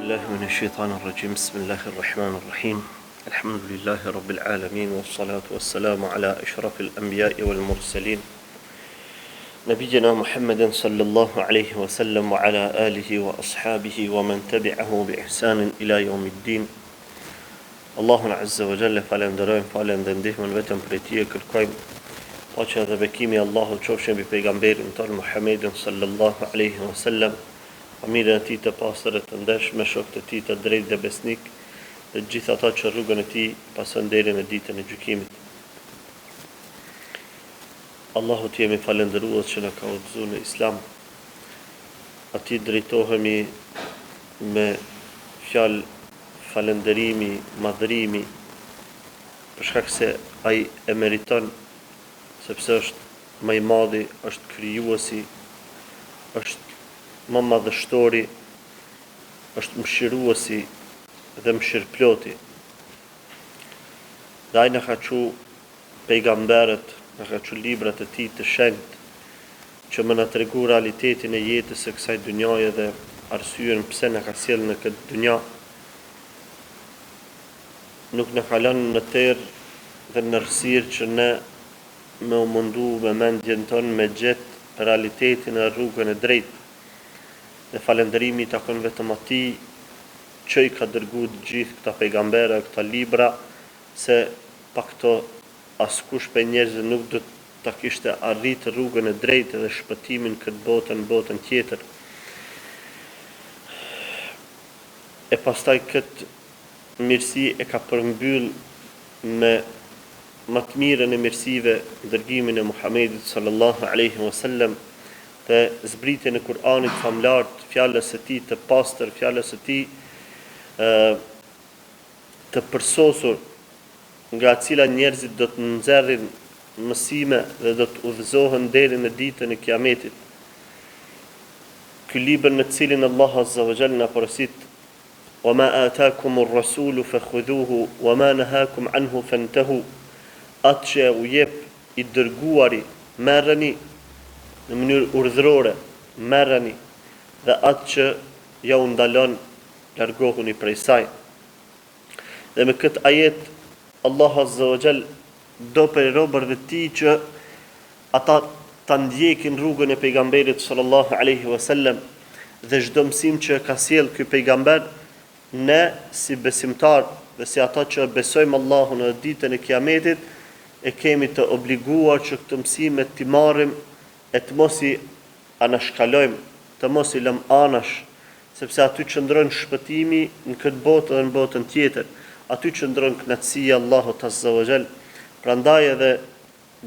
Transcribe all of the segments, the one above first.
بالله من الشيطان الرجيم بسم الله الرحمن الرحيم الحمد لله رب العالمين والصلاة والسلام على أشرف الأنبياء والمرسلين نبينا محمد صلى الله عليه وسلم وعلى آله وأصحابه ومن تبعه بإحسان إلى يوم الدين الله عز وجل falendërojmë vetëm prej Tij kërkojmë paqja dhe bekimi i Allahut qofshin mbi pejgamberin ton Muhammedin sallallahu alaihi wasallam, familjen e tij të pastër e të ndershme, shokët e tij të drejtë dhe besnik, dhe gjithë ata që rrugën e tij pasojnë deri në ditën e gjykimit. Allahut jemi falendërues që na ka udhëzuar në Islam. Atij drejtohemi me fjalë falënderimi, madhërimi, për shkak se ai e meriton, sepse është më i madhi, është krijuesi, është më madhështori, është mëshiruesi dhe mëshirëploti. Dhe ai na ka thënë pejgamberët, na ka thënë librat e tij të shenjtë, që më na tregu realitetin e jetës së kësaj dhunjaje dhe arsyeën pse na ka sjellë në këtë dhunja. Nuk në kalon në terë dhe në rësirë që ne me u mundu me mendjen tonë me gjithë realitetin e rrugën e drejtë. Dhe falënderimi i takon vetëm atij që i ka dërguar gjithë këta pejgambera, këta libra, se pa këto askush për njerëzve nuk do ta kishte arritë rrugën e drejtë dhe shpëtimin këtë botën tjetër. E pastaj këtë mirësi e ka përmbyll me më të mirën e mirësive dërgimin e Muhamedit sallallahu alaihi wasallam dhe zbritjen e Kur'anit famlar, fjalës së tij të pastër, fjalës së tij të përsosur, nga e cila njerëzit do të nxjerrin mësime dhe do të udhëzohen deri në ditën e Kiametit. Ky libër në cilin Allah azza wa jalla na porosit: وَمَا آتَاكُمُ الرَّسُولُ فَخُذُوهُ وَمَا نَهَاكُمْ عَنْهُ فَانْتَهُوا. Atë që u jep i dërguari, merreni në mënyrë urdhërore, merreni, dhe atë që ja u ndalon, largohuni prej saj. Dhe me këtë ajet Allah azza wa jall do për robërve të tij që ata ta ndjekin rrugën e pejgamberit sallallahu alaihi wasallam, dhe çdo mësim që ka sjell ky pejgamber, ne si besimtar dhe si ata që besojmë Allahun në ditën e Kiametit, e kemi të obliguar që këtë mësime t'i marrim e të mos i anashkalojmë, të mos i lëm anash, sepse aty qëndron shpëtimi në këtë botë dhe në botën tjetër. Aty qëndron kënaqësia e Allahut azza wa jall. Prandaj edhe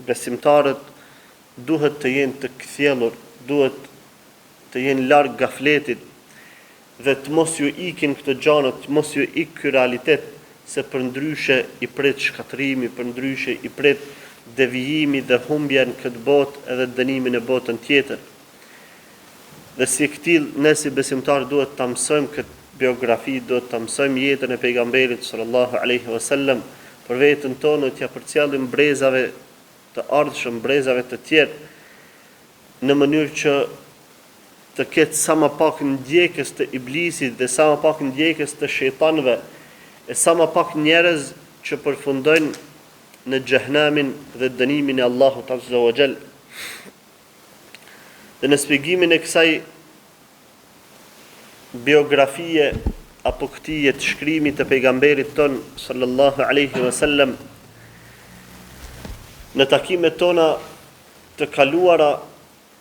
besimtarët duhet të jenë të kthjellur, duhet të jenë larg gafletit dhe të mos ju ikin këto gjana, të mos ju ik ky realitet, se për ndryshe i pret shkatrimi, për ndryshe i pret devijimi dhe humbja në këtë botë edhe dënimin e botën tjetër. Dhe si këtill, ne si besimtar duhet ta mësojmë këtë biografi, duhet ta mësojmë jetën e pejgamberit sallallahu alaihi wasallam, për veten tonë t'ja përcjellim brezave të ardhshëm, brezave të tjerë, në mënyrë që të ketë sa më pak ndjekës të iblisit dhe sa më pak ndjekës të shejtanëve, e sa më pak njerëz që përfundojnë në xhehenamin dhe dënimin e Allahut azza wa jall. Dhe në shpjegimin e kësaj biografie apo këtij të shkrimit të pejgamberit ton sallallahu alaihi wasallam, në takimet tona të kaluara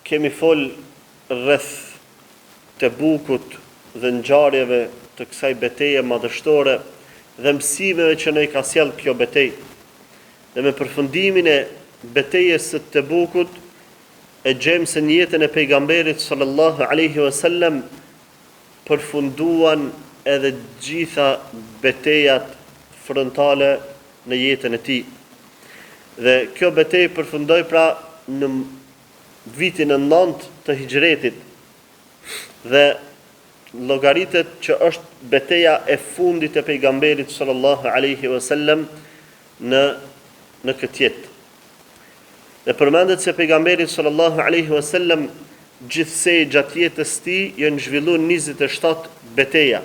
kemi fol rreth Tebukut dhe ngjarjeve të kësaj betejë madhështore dhe mësimeve që ne ka sjell kjo betejë. Dhe me përfundimin e betejës së Tebukut e gjejmë se në jetën e pejgamberit sallallahu alaihi wasallam përfunduan edhe gjitha betejat frontale në jetën e tij. Dhe kjo betejë përfundoi pra në vitin e 9 të Hijretit, dhe llogaritet që është betejë e fundit e pejgamberit sallallahu alaihi wasallam në këtë jetë. Dhe përmendet se pejgamberi sallallahu alaihi wasallam gjithsej gjatë jetës tij janë zhvilluar 27 beteja.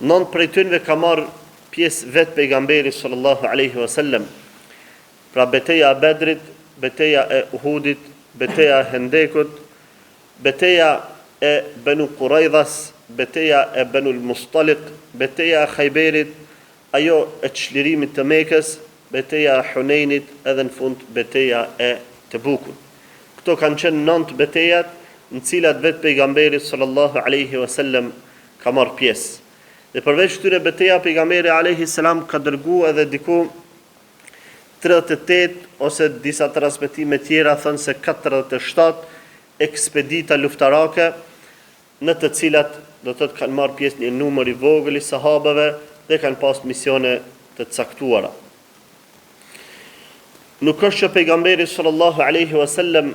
9 prej tyre ka marrë pjesë vetë pejgamberi sallallahu alaihi wasallam. Pra betejë e Bedrit, betejë e Uhudit, betejë e Hendekut, betejë e Banu Quraidhas, betejë e Banu al-Mustaliq, betejë e Khayberit, ajo e çlirimit të Mekës, betejë e Hunenit, edhe në fund betejë e Tebukut. Këto kanë qenë 9 betejat në cilat vetë pejgamberi sallallahu alaihi wasallam ka marrë pjesë. Dhe përveç këtyre beteja, pejgamberi alayhi salam ka dërguar edhe diku 38 ose disa transmetime tjera thënë se 47 ekspedita luftarake, në të cilat do të thotë kanë marrë pjesë një numër i vogël i sahabeve dhe kanë pas misione të caktuara. Nuk është që pejgamberi sallallahu alaihi wasallam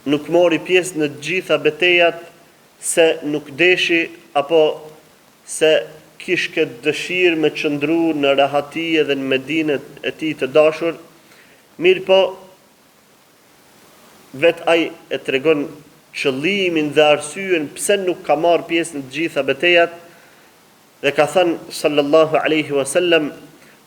nuk mori pjesë në gjitha betejat se nuk deshi apo se kish këtë dëshirë me qëndru në rahati edhe në Medinet e tij të dashur, mirë po vetë ai e tregon qëllimin dhe arsyen pse nuk ka marrë pjesë në të gjitha betejat, dhe ka thënë sallallahu alaihi wasallam: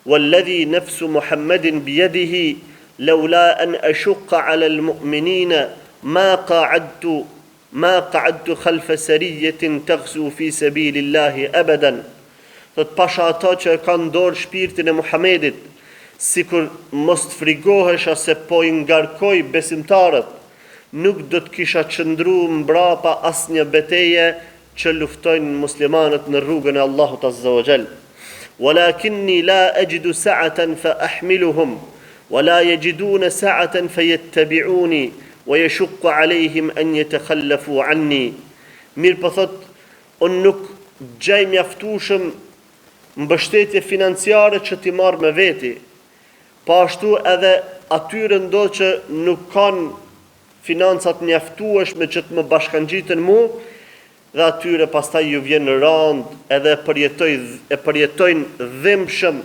"Walladhi nafsu Muhammadin biyadihi laula an ashqa 'ala al-mu'minina ma qa'adtu khalfa sariyatin taghzu fi sabilillahi abadan." Thot pasha ata që e kanë dorë shpirtin e Muhamedit, sikur mos të frigohesha se po i ngarkoj besimtarët, nuk do të kisha qëndruar mbrapa asnjë beteje që luftojnë muslimanët në rrugën e Allahut azza wa jall. "Walakinni la ajidu sa'atan fa ahmiluhum, wa la yajiduna sa'atan fayattabi'uni, wa yashqu 'alayhim an yatakhallafu 'anni." Mirë po thot, unë nuk gjej mjaftueshëm mbështetje financiare që t'i marrë me veti. Po ashtu edhe atyre ndodh që nuk kanë financat mjaftueshme që të më bashkangjiten mu, dhe atyre pastaj ju vjen në rand edhe e përjetojnë dhimbshëm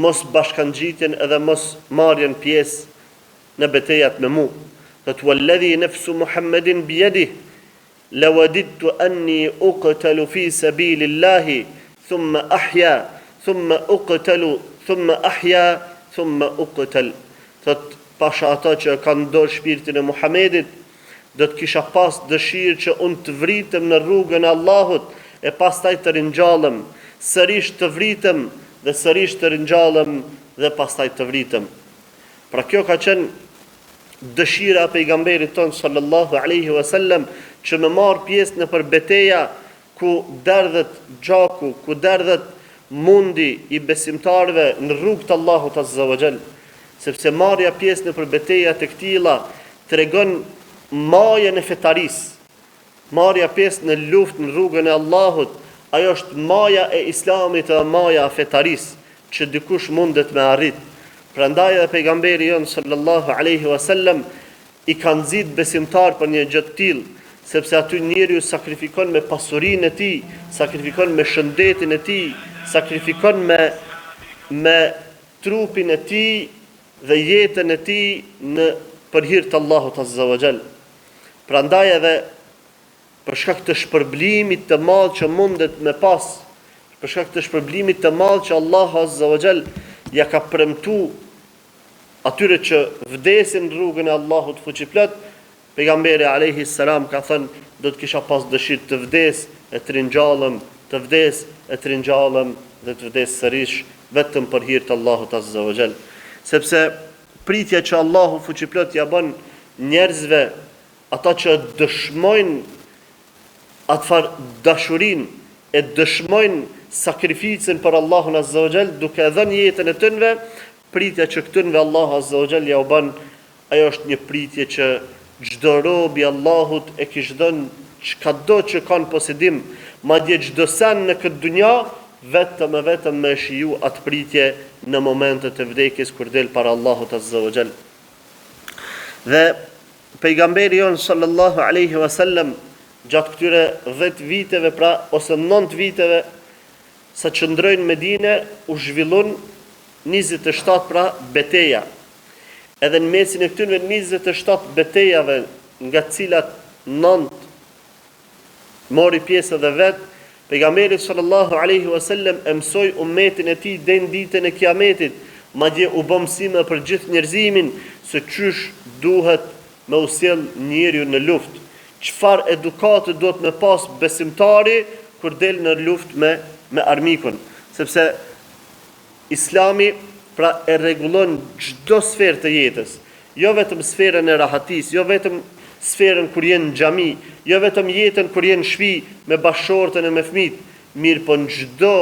mos bashkangjitjen edhe mos marrjen pjesë në betejat me mu. Thot walladhi nafsu Muhammadin biyadihi lawadidtu anni uqtalu fi sabilillahi thumma ahya thumma uqtalu thumma ahya thumma uqtal. Thot pasha ata që kanë dorë shpirtin e Muhamedit, do të kisha pas dëshirë që unë të vritem në rrugën e Allahut e pastaj të ringjallem, sërish të vritem dhe sërish të ringjallem dhe pastaj të vritem. Pra kjo ka qenë dëshira e pejgamberit ton sallallahu alaihi wasallam që më marr pjesë në për beteja ku derdhet gjaku, ku derdhet mundi i besimtarëve në rrugë të Allahut azza wa jall, sepse marrja pjesë në për beteja të këtilla tregon majën e fetarisë. Marrja pjesë në luftë në rrugën e Allahut, ajo është maja e Islamit dhe maja e fetarisë që dikush mundet me arrit. Prandaj edhe pejgamberi jon sallallahu alaihi wasallam i ka nxit besimtar për një gjë të tillë, sepse aty njeriu sakrifikon me pasurinë e tij, sakrifikon me shëndetin e tij, sakrifikon me trupin e tij dhe jetën e tij në për hir të Allahut azza wa jall. Prandaj edhe për shkak të shpërblimit të madh që mundet me pas, për shkak të shpërblimit të madh që Allahu azza wa jall ja ka premtuar atyre që vdesin në rrugën e Allahut fuqiplot, pejgamberi alayhi salam ka thënë, do të kisha pas dëshirë të vdes e të ringjallem, të vdes e të ringjallem dhe të vdes sërish vetëm për hir të Allahut azza wa jall. Sepse pritja që Allahu fuqiplot ja bën njerëzve, ata që dëshmojnë atfar dashurin e dëshmojnë sakrificën për Allahun azza wa jall, duke dhënë jetën e tyre, pritja që këtynve Allahu azza wa jall ja u bën, ajo është një pritje që çdo rob i Allahut e kish dhënë çkado që kanë posedim, madje çdo sen në këtë dunja, vetëm me shiju atë pritje në momentet e vdekjes kur del para Allahut azza wa jall. Dhe pejgamberi jon sallallahu alaihi wasallam gjatë këtyre 10 viteve pra ose 9 viteve sa qëndrojnë në Medinë, u zhvillon 27 pra beteja. Edhe në mesin e këtyre 27 betejave, nga cilat 9 mori pjesë edhe vet, Pejgamberi sallallahu alaihi wasallam e mësoi ummetin e tij deri në ditën e Kiametit, madje u bë mësime për gjithë njerëzimin se çysh duhet me u sjell njeriu në luftë. Çfarë edukate duhet me pas besimtari kur del në luftë me armikun, sepse Islami pra e rregullon çdo sferë të jetës, jo vetëm sferën e rahatis, jo vetëm sferën kur jenë në xhami, jo vetëm jetën kur jenë në shtëpi me bashortën e me fëmijët, mirë po në çdo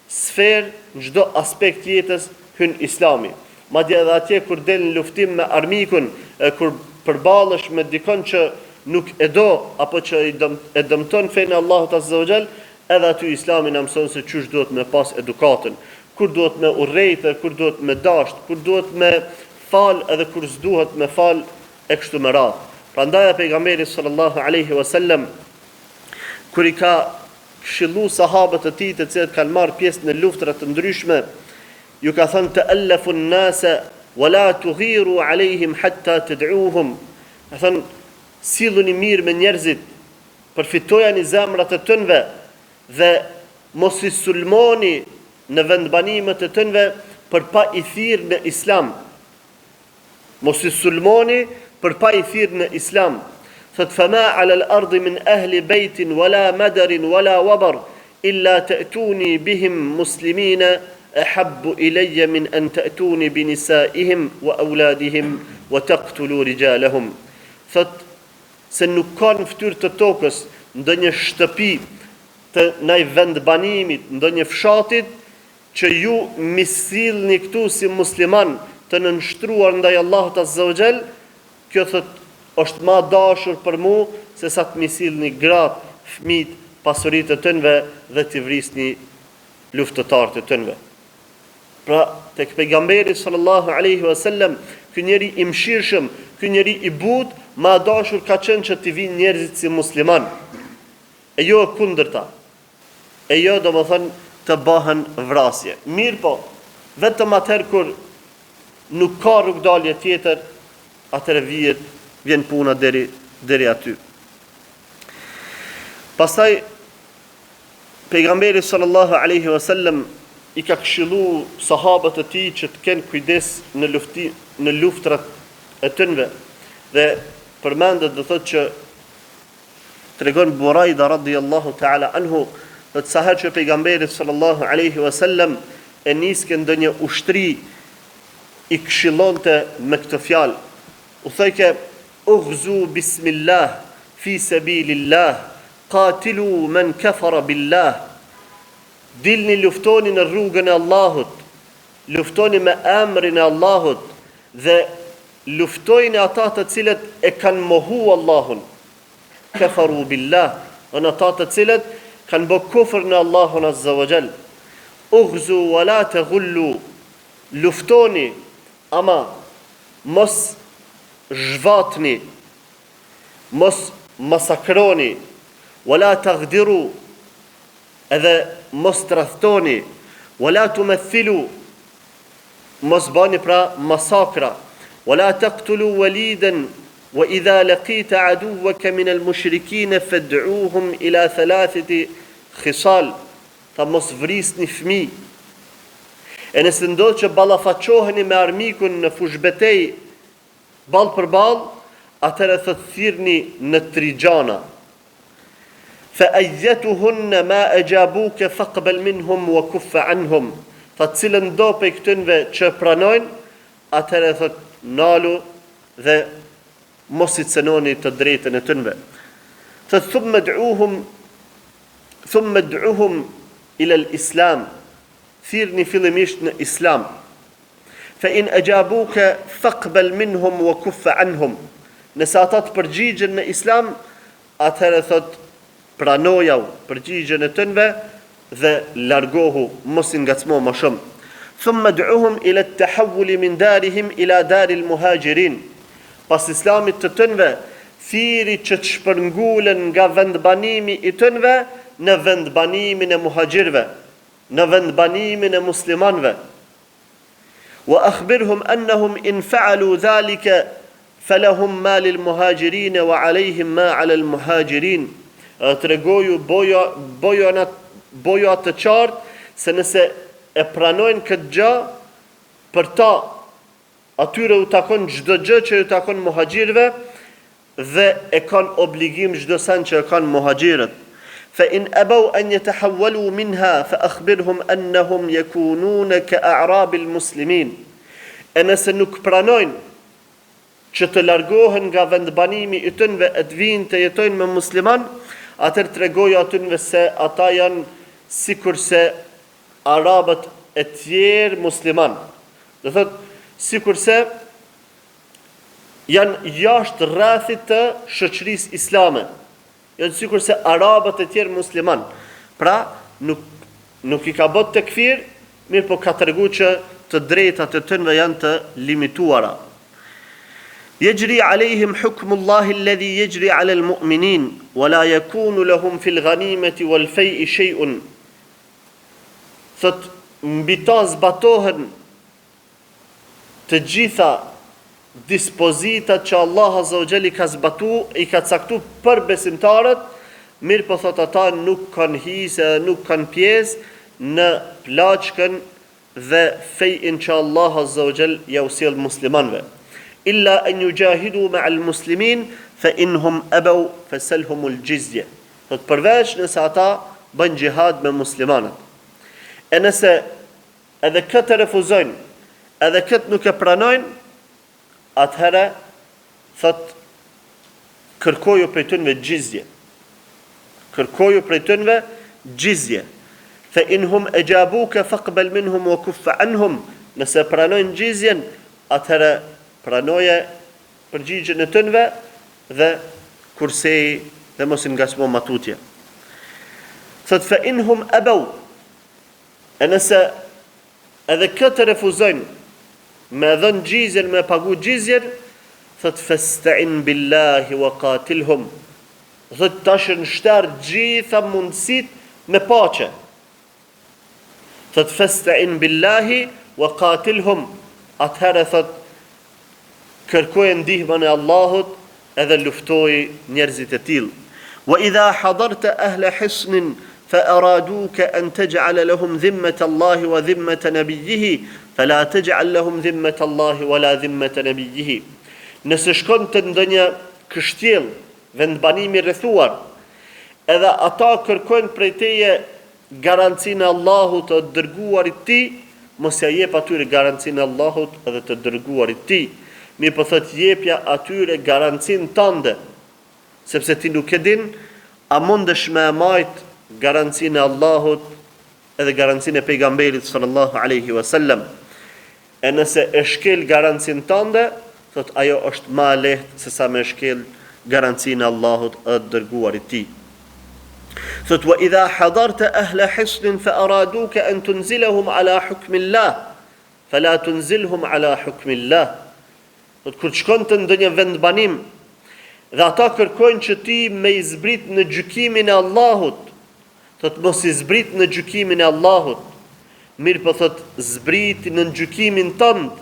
sferë, në çdo aspekt jetës hyn Islami. Madje edhe atje kur del në luftim me armikun, kur përballesh me dikon që nuk e do apo që e dëmton fenë Allahut azza wa jall, edhe aty Islami na mëson se çysh duhet me pas edukatën, kur duhet me urrejtë, kur duhet me dasht, kur duhet me fal edhe kur s'duhet me fal e kështu me radhë. Prandaj pejgamberi sallallahu alaihi wasallam kur i ka këshillu sahabët e tij të cilët kanë marrë pjesë në luftra të ndryshme, ju ka thënë ta'allafu an-nasa wala tughiru alaihim hatta tad'uuhum. Ka thënë silluni mirë me njerëzit, përfitojani zemrat e tyre dhe mos i sulmoni në vendbanimet e tyre për pa i thirrë në Islam. Mos i sulmoni për pa i thirrë në Islam. Thot fama ala al-ardi min ahli bejtin wala madarin wala wabar illa ta'tuni bihim muslimina ahabbu ilayya min an ta'tuni bi nisaihim wa auladihim wa taqtulu rijalahum. Thot se nuk ka në fytyrë të tokës ndonjë shtëpi të ndaj vendbanimit, ndonjë fshatit që ju mi sillni këtu si musliman të nënshtruar ndaj Allahut azza wa jall, kjo thot është ma dashur për mu se sa të mi sillni gratë, fëmijët, pasuritë të tyre dhe të vrisni luftëtarët e tyre. Pra tek pejgamberi sallallahu alaihi wasallam, ky njeri i mëshirshëm, ky njeri i butë, ma dashur ka qenë që të vinë njerëzit si musliman, e jo e kundërta, e jo domethënë të bëhen vrasje. Mirë po, vetëm atëherë kur nuk ka rrugdalje tjetër, atëherë vjen puna deri aty. Pastaj pejgamberi sallallahu alaihi wasallam i ka këshillu sahabët e tij që të kenë kujdes në luftrat e tyre. Dhe përmendet dhe thot që tregon Burajda radhiyallahu ta'ala anhu, dhe sa herë që pejgamberi sallallahu alaihi wasallam e niske ndonjë ushtri, i këshillonte me këtë fjalë. U thëke ughzu bismillah fi sabilillah qatilu man kafara billah. Dilni luftoni në rrugën e Allahut, luftoni me emrin e Allahut dhe luftojnë ata të cilët e kanë mohu Allahun. Kafaru billah, në ata të cilët kanë bë kufër në Allahun azza wa jall. Ughzu wa la taghullu, luftoni ama mos zhvatni, mos masakroni, wala taghdiru, edhe mos tradhtoni, wala tumathilu, mos bani pra masakra, wala taqtulu walidan, wa idha laqita aduwaka min al-mushrikin fad'uuhum ila thalathati khisal. Ta mos vrisni fëmijë. E nëse ndodh që ballafaqoheni me armikun në fushbetej ball për ball, atëherë të thirrni në 3 gjana. Fa ayyatuhunna ma ajabuka faqbal minhum wa kuff anhum. Fa cilën do pe këtynve që pranojnë, atëherë thot nalu dhe mos i cënoni të drejtën e tyre. Thot thumma ad'uhum ila al-islam. Thirrni fillimisht në Islam. Fa in ajabuka faqbal minhum wa kuff anhum. Nëse ata të përgjigjen në Islam, atëherë thot pranoja përgjigjen e tyre dhe largohu, mos i ngacmo më shumë. Thumma ad'uhum ila at-tahawul min darihim ila dar al-muhajirin. Pas Islamit të tyre, thiri që të shpërngulen nga vendbanimi i tyre në vendbanimin e muhajirve, në vendbanimin e muslimanve. Wa akhbirhum annahum in fa'alu dhalika falahum ma lil muhajirin wa alayhim ma ala al muhajirin. tregoju bojo atë qartë se nëse e pranojnë këtë gjë, për ta atyre u takon çdo gjë që u takon muhaxhirëve dhe e kanë obligim çdo sen që e kanë muhaxhirët. Fa in abaw an yatahawwalu minha fa akhbirhum annahum yakununa ka a'rab al-muslimin. E nëse nuk pranojnë që të largohen nga vendbanimi i tyre e të vinë të jetojnë me musliman, atëherë tregoj atyre se ata janë sikurse arabët e tjerë musliman. Do thotë sikurse janë jashtë rrethit të shoqërisë islame. Janë sikurse arabët e tjerë musliman. Pra, nuk i ka bot tekfir, mirë po ka treguar që të drejtat e tyre janë të limituara. يجري عليهم حكم الله الذي يجري على المؤمنين ولا يكون لهم في الغنيمة والفيء شيء. Thot mbi ta zbatohen të gjitha dispozitat që Allah Azza wa Jalla ka zbatu, i ka caktu për besimtarët, mirë po thot ata nuk kanë hise, nuk kanë pjesë në plaçkën dhe fejin që Allah Azza wa Jalla ja u sjell muslimanëve. Illa an yujahidu ma'al muslimin fa inhum abaw fasalhum al-jizya. Thot përveç nëse ata bën xhihad me muslimanët. E nëse edhe këtë refuzojnë, edhe këtë nuk e pranojnë, atëherë thot kërkoju prej tyre xhizje. Kërkoju prej tyre xhizje. Fa inhum ajabuka faqbal minhum wa kuff anhum. Nëse pranojnë xhizjen, atëherë pranoje përgjigjen e tyre dhe kursej dhe mos i ngasmo matutje. Thot fa inhum abaw. E nëse edhe këtë refuzojnë me dhënë gjizjen, me pagu gjizjen, thot fasta'in billahi wa qatilhum. Thot tash në shtar gjitha mundësit me paqe. Thot fasta'in billahi wa qatilhum. Atëherë thot kërkoj ndihmën e Allahut edhe luftoj njerëzit e tillë. Wa idha hadarta ahla hisnin فأرادوك أن تجعل لهم ذمة الله وذمة نبيه فلا تجعل لهم ذمة الله ولا ذمة نبيه. Nëse shkon të ndonjë kështjell, vendbanimi rrethuar, edhe ata kërkojnë prej teje garancinë e Allahut të dërguarit të tij, mos ja jep atyre garancinë e Allahut edhe të dërguarit të tij. Mi po thot jepja atyre garancinë tënde, sepse ti nuk e din a mundesh me majt garancinë e Allahut edhe garancinë e pejgamberit sallallahu alaihi wasallam. E nëse e shkel garancinë tënde, thot ajo është më e lehtë se sa me shkel garancinë e Allahut e dërguarit të tij. Thot wa idha hadarta ahla hisn fa araduka an tunzilahum ala hukmi Allah fala tunzilhum ala hukmi Allah. Thot kur shkon të ndonjë vendbanim dhe ata kërkojnë që ti me i zbrit në gjykimin e Allahut, thot mos i zbrit në gjykimin e Allahut, mirë po thot zbrit në gjykimin tënd.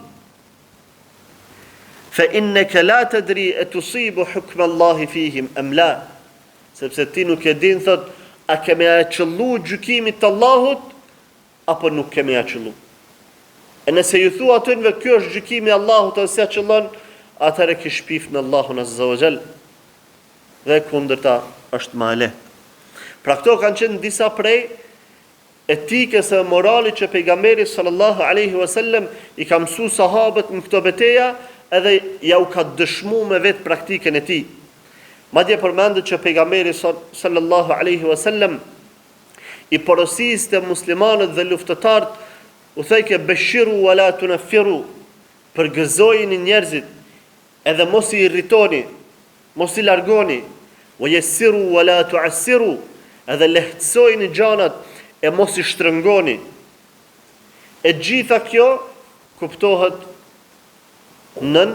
Fa innaka la tadri atusibu hukm Allah fihim am la. Sepse ti nuk e din thot a kemi qëllu gjykimit të Allahut apo nuk kemi qëllu. E nëse ju thua atyre kjo është gjykimi i Allahut ose qëllon, atëherë ke shpif në Allahun Azza wa Jall. Dhe kundërta është më e lehtë. Pra këto kanë qenë disa prej etikës e moralit që pejgamberi sallallahu alaihi wasallam i ka mësuar sahabët në këto betejë edhe ja u ka dëshmuar me vetë praktikën e tij. Madje përmendet që pejgamberi sallallahu alaihi wasallam i porosiste muslimanët dhe luftëtarët, u thëjke beshiru wa la tunaffiru, përgëzojini njerëzit edhe mos i irritoni, mos i largoni, wa yassiru wa la tu'assiru, edhe lehtësojni gjanat e mos i shtrëngoni. E gjitha kjo kuptohet nën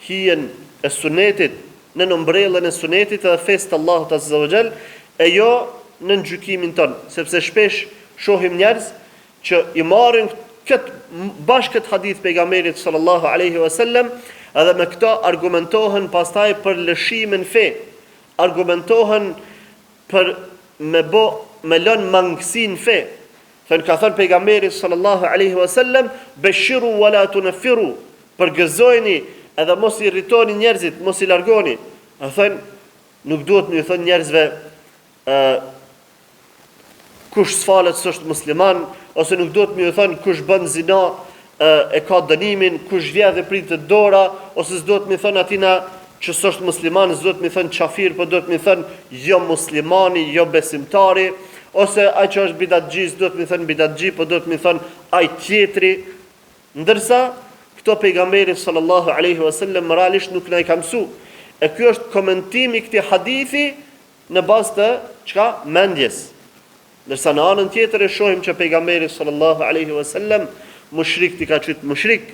hijen e sunetit, në umbrellën e sunetit dhe fesë të Allahut Azza wa Jall, e jo në gjykimin tonë, sepse shpesh shohim njerëz që i marrin këtë hadith pejgamberit sallallahu alaihi wasallam, edhe me këto argumentohen pastaj për lëshimin fe, argumentohen për me lënë mangësin fe. Thënë ka thënë pejgamberi sallallahu alaihi wasallam, beshiru wala tunfiru, përgëzojeni edhe mos i irritoni njerëzit, mos i largoni. Thënë nuk duhet më i thënë njerëzve kush s'falet s'është musliman, ose nuk duhet më i thënë kush bën zina e ka dënimin, kush vjedh dhe pritet dora, ose s'duhet më i thënë atina që s'është musliman, s'duhet më i thënë qafir, por duhet më i thënë jo muslimani, jo besimtari, ose ai që është bidatxhi, s'duhet më i thënë bidatxhi, por duhet më i thënë ai tjetri. Ndërsa këto pejgamberi sallallahu alaihi wasallam moralisht nuk na i ka mësuar. E ky është komentimi i këtij hadithi në bazë të çka? Mendjes. Ndërsa në anën tjetër e shohim që pejgamberi sallallahu alaihi wasallam mushrik i ka thënë mushrik,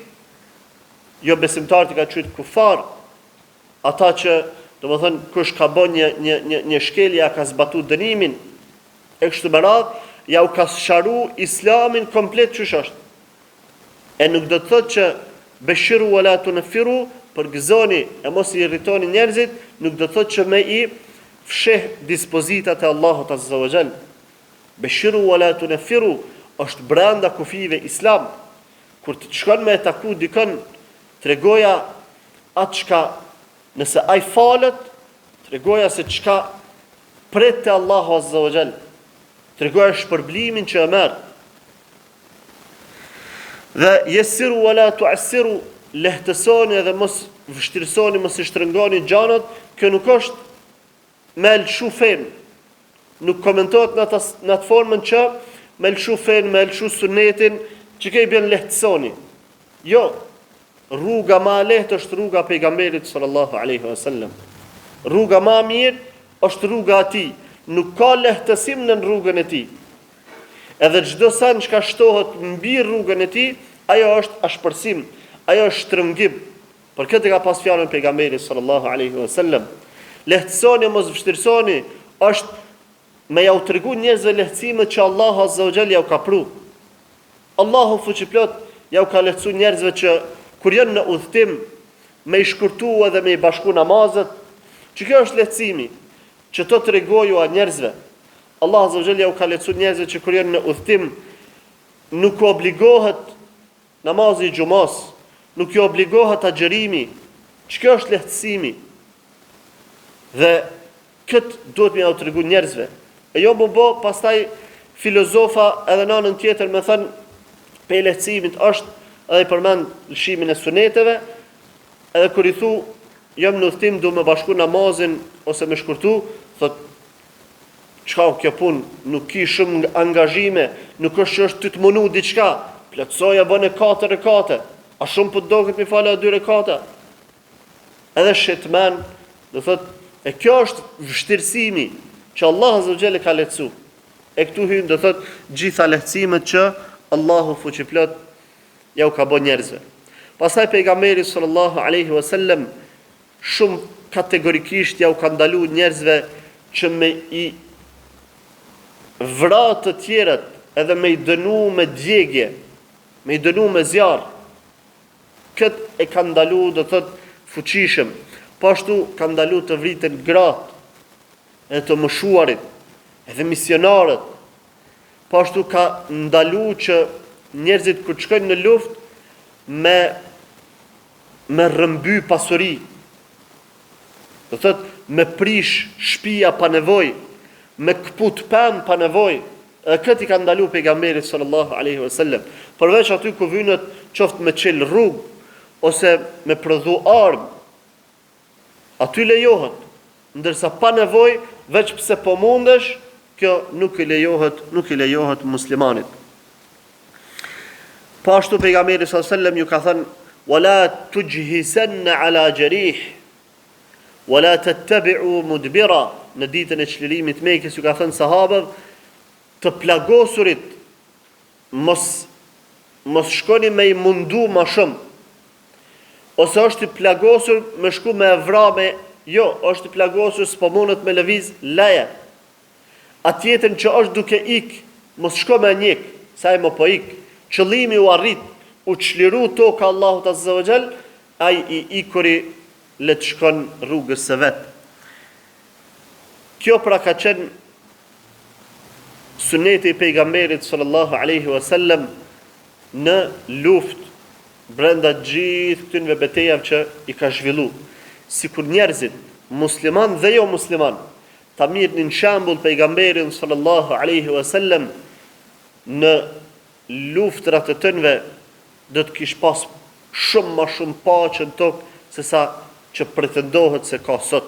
jo besimtar i ka thënë kufar. Ata që, domethënë, kush ka bën një shkelje ka zbatuar dënimin, e kështu me radhë, ja u ka sqaruar islamin komplet ç'është është. E nuk do të thotë që beshiru wala tunfiru, përgëzoni e mos i irritoni njerëzit, nuk do të thotë që me i fsheh dispozitat e Allahut azza wa jall. Beshiru wala tunfiru është brenda kufive islam. Kur të shkon me taku dikën, tregoja atë çka, nëse ai falet, tregoja se çka pret te Allahu azza wa jall. Tregoja shpërblimin që e merr. Dhe yesiru wala tu'assiru, lehtësoni edhe mos vështirësoni, mos i shtrëngoni gjanat. Kjo nuk është me lëshu fen. Nuk komentohet në atë formën që me lëshu fen, me lëshu sunetin, që ke i bjen lehtësoni. Jo, rruga ma lehtë është rruga pejgamberit sallallahu alaihi wasallam. Rruga ma mirë është rruga ati. Nuk ka lehtësim në rrugën e tij. Edhe çdo sa që ka shtohet mbi rrugën e tij, ajo është ashpërsim, ajo është shtrëngim. Për këtë ka pas fjalën pejgamberit sallallahu alaihi wasallam. Lehtësoni, mos vështirësoni, është me ja u tregu njerëzve lehtësimet që Allahu azza wa jall ja u ka pru. Allahu fuqiplot ja u ka lehtësu njerëzve që kur janë në udhtim me i shkurtu edhe me i bashku namazet, që kjo është lehtësimi, që to tregoju a njerëzve. Allah azza wa jall ja u ka lehtësu njerëzve që kur janë në udhtim nuk obligohet namazi i xumos, nuk i obligohet agjërimi, që kjo është lehtësimi. Dhe këtë duhet me ja u tregu njerëzve. E jo më bo pastaj filozofa edhe në anën tjetër me thënë pe lehtësimit është edhe i përmend lëshimin e suneteve, edhe kur i thu jam në udhtim du me bashku namazin ose me shkurtu, thot çka kjo punë, nuk ki shumë angazhime, nuk është që është ty të munu diçka, plotsoja bën e 4 rekate, a shumë po doket mi fala 2 rekate. Edhe shetmen, do thot, e kjo është vështirësimi që Allah azza wa jall ka lehtësu. E këtu hyn do thot gjitha lehtësimet që Allahu fuqiplot ja u ka bën njerëzve. Pastaj pejgamberi sallallahu alaihi wasallam shumë kategorikisht ja u ka ndalu njerëzve që me i vra të tjerët edhe me i dënu me djegje, me i dënu me zjarr. Këtë e ka ndalu do thot fuqishëm. Pashtu ka ndalu të vriten gratë, edhe të mëshuarit, edhe misionarët. Pashtu ka ndalu që njerëzit kur shkojnë në luftë me rrëmby pasuri. Do thot me prish shtëpia pa nevojë, me kput pëm pa nevojë. Edhe këtë i ka ndalu pejgamberi sallallahu alaihi wasallam. Përveç aty ku vynët qoftë me çel rrugë ose me prodhu armë, aty lejohet. Ndërsa pa nevojë, veç pse po mundesh, kjo nuk i lejohet muslimanit. Pashtu pejgamberi sallallahu alaihi wasallam ju ka thënë: "Wala tujhisanna ala jarih, wala tattabi'u mudbira." Në ditën e çlirimit Mekës ju ka thënë sahabëve, të plagosurit mos shkoni me i mundu ma shumë. Ose është i plagosur me shku me vrame, jo, është i plagosur s'po mundet me lëviz leje. Atjetën që është duke ik, mos shko me njek, sa e më po ik, qëllimi u arrit, u çliru toka Allahut azza wa jall, ai i ikuri le të shkon rrugës së vet. Kjo pra ka qenë suneti i pejgamberit sallallahu alaihi wasallam në luftë brenda gjithë këtyre betejave që i ka zhvillu. Sikur njerëzit, musliman dhe jo musliman, ta mirnin shembull pejgamberin sallallahu alaihi wasallam në luftrat e tënve, do të kish pas shumë ma shumë paqe në tokë se sa që pretendohet se ka sot.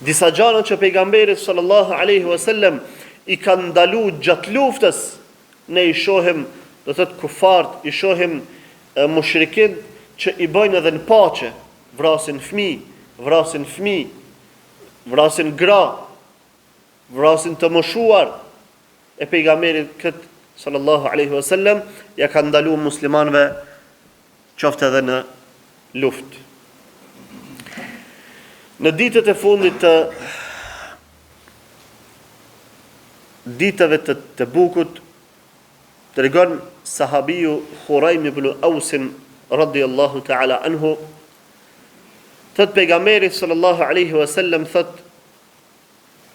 Disa gjëra që pejgamberi sallallahu alaihi wasallam i kanë ndalu gjatë luftës, ne i shohim, do të thotë kufart, i shohim mushrikin që i bëjnë edhe në paqe, vrasin fëmijë, vrasin gra, vrasin të moshuar, e pejgamberi këtë sallallahu alaihi wasallam ja ka ndalu muslimanëve qoftë edhe në luftë. Në ditët e fundit të ditëve të Tebukut, tregon sahabiu Khuraim ibn Aus radhiyallahu ta'ala anhu, thot pejgamberi sallallahu alaihi wasallam, thot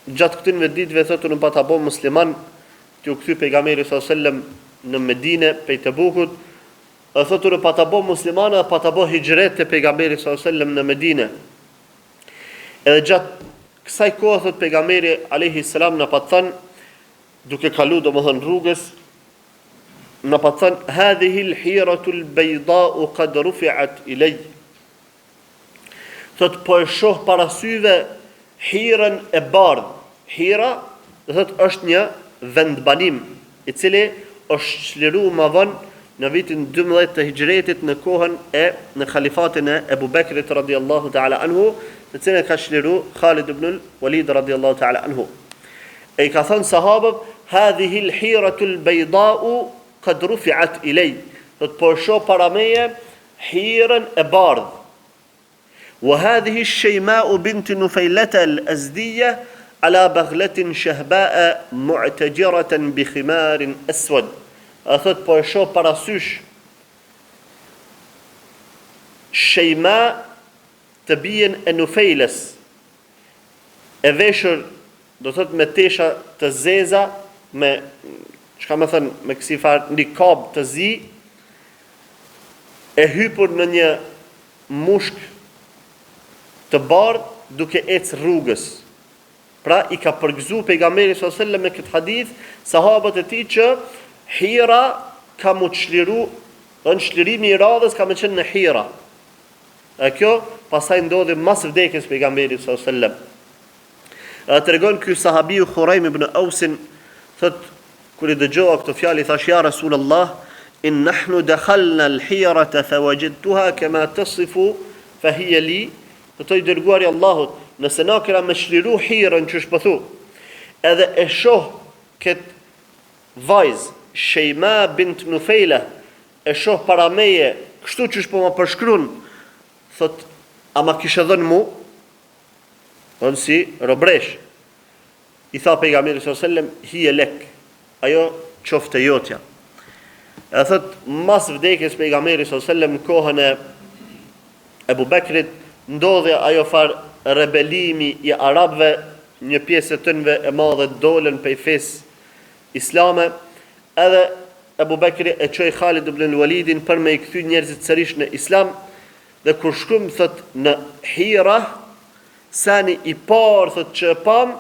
gjatë këtyre ditëve, thot unë pata bo musliman të u kthy pejgamberi sallallahu alaihi wasallam në Medinë prej Tebukut, thot unë pata bo musliman dhe pata bo hijret të pejgamberi sallallahu alaihi wasallam në Medinë. Edhe gjatë kësaj kohë, thot pejgamberi alayhi salam na pa thënë, duke kalu domethënë rrugës, na pa thënë, hadhihi al-hiratu al-bayda'u qad rufi'at ilay. Thot po e shoh para syve hirën e bardhë. Hira, thot, është një vendbanim i cili është çliruar më vonë në vitin 12 të hijretit në khalifatin e Ebu Bekrit radhiyallahu ta'ala anhu, në cilën ka çliru Khalid ibn al-Walid radhiyallahu ta'ala anhu. E i ka thënë sahabët, hadhihi al-hiratu al-bayda'u qad rufi'at ilay. Do të po shoh para meje hirën e bardhë. Wa hadhihi ash-shayma'u bint Nufaylata al-Azdiyya ala baghletin shahba'a mu'tajiratan bi khimarin aswad. A thot po e shoh parasysh Shejma të bijen e Nufejles, e veshur, do thot me tesha të zeza, me çka më thën, me kësi farë nikab të zi, e hypur në një mushk të bardh duke ecë rrugës. Pra i ka përgëzu pejgamberi sallallahu alajhi wasallam me këtë hadith sahabët e tij që Hira ka mu çliru, në çlirimi i radhës ka më qenë në Hira. E kjo pastaj ndodhi mas vdekjes pejgamberit sallallahu alajhi wasallam. Tregon ky sahabiu Khuraim ibn Aus, thot kur i dëgjova këtë fjalë, thash ja Rasulullah, in nahnu dakhalna al-hirata fawajadtuha kama tasifu fa hiya li. Do të dërguari Allahut, nëse na kena me çliru Hirën që shpëthu, edhe e shoh këtë vajzë Shejma bint Nufejla, e shoh para meje kështu që shpo ma përshkrun, thot, a ma kishe dhënë mu? Thënë si robresh. I tha pejgamberi sallallahu alajhi wasallam, hi e lek, ajo qofte jotja. E thot, mas vdekjes pejgamberi sallallahu alajhi wasallam në kohën e Ebu Bekrit, ndodhe ajo far rebelimi i arabëve, një pjesë e tënve e madhe dolën prej fesë islame, edhe Ebu Bekri e çoi Khalid ibn al-Walidin për me i kthy njerëzit sërish në islam, dhe kur shkum, thot, në Hira, sani i parë, thot, që pam,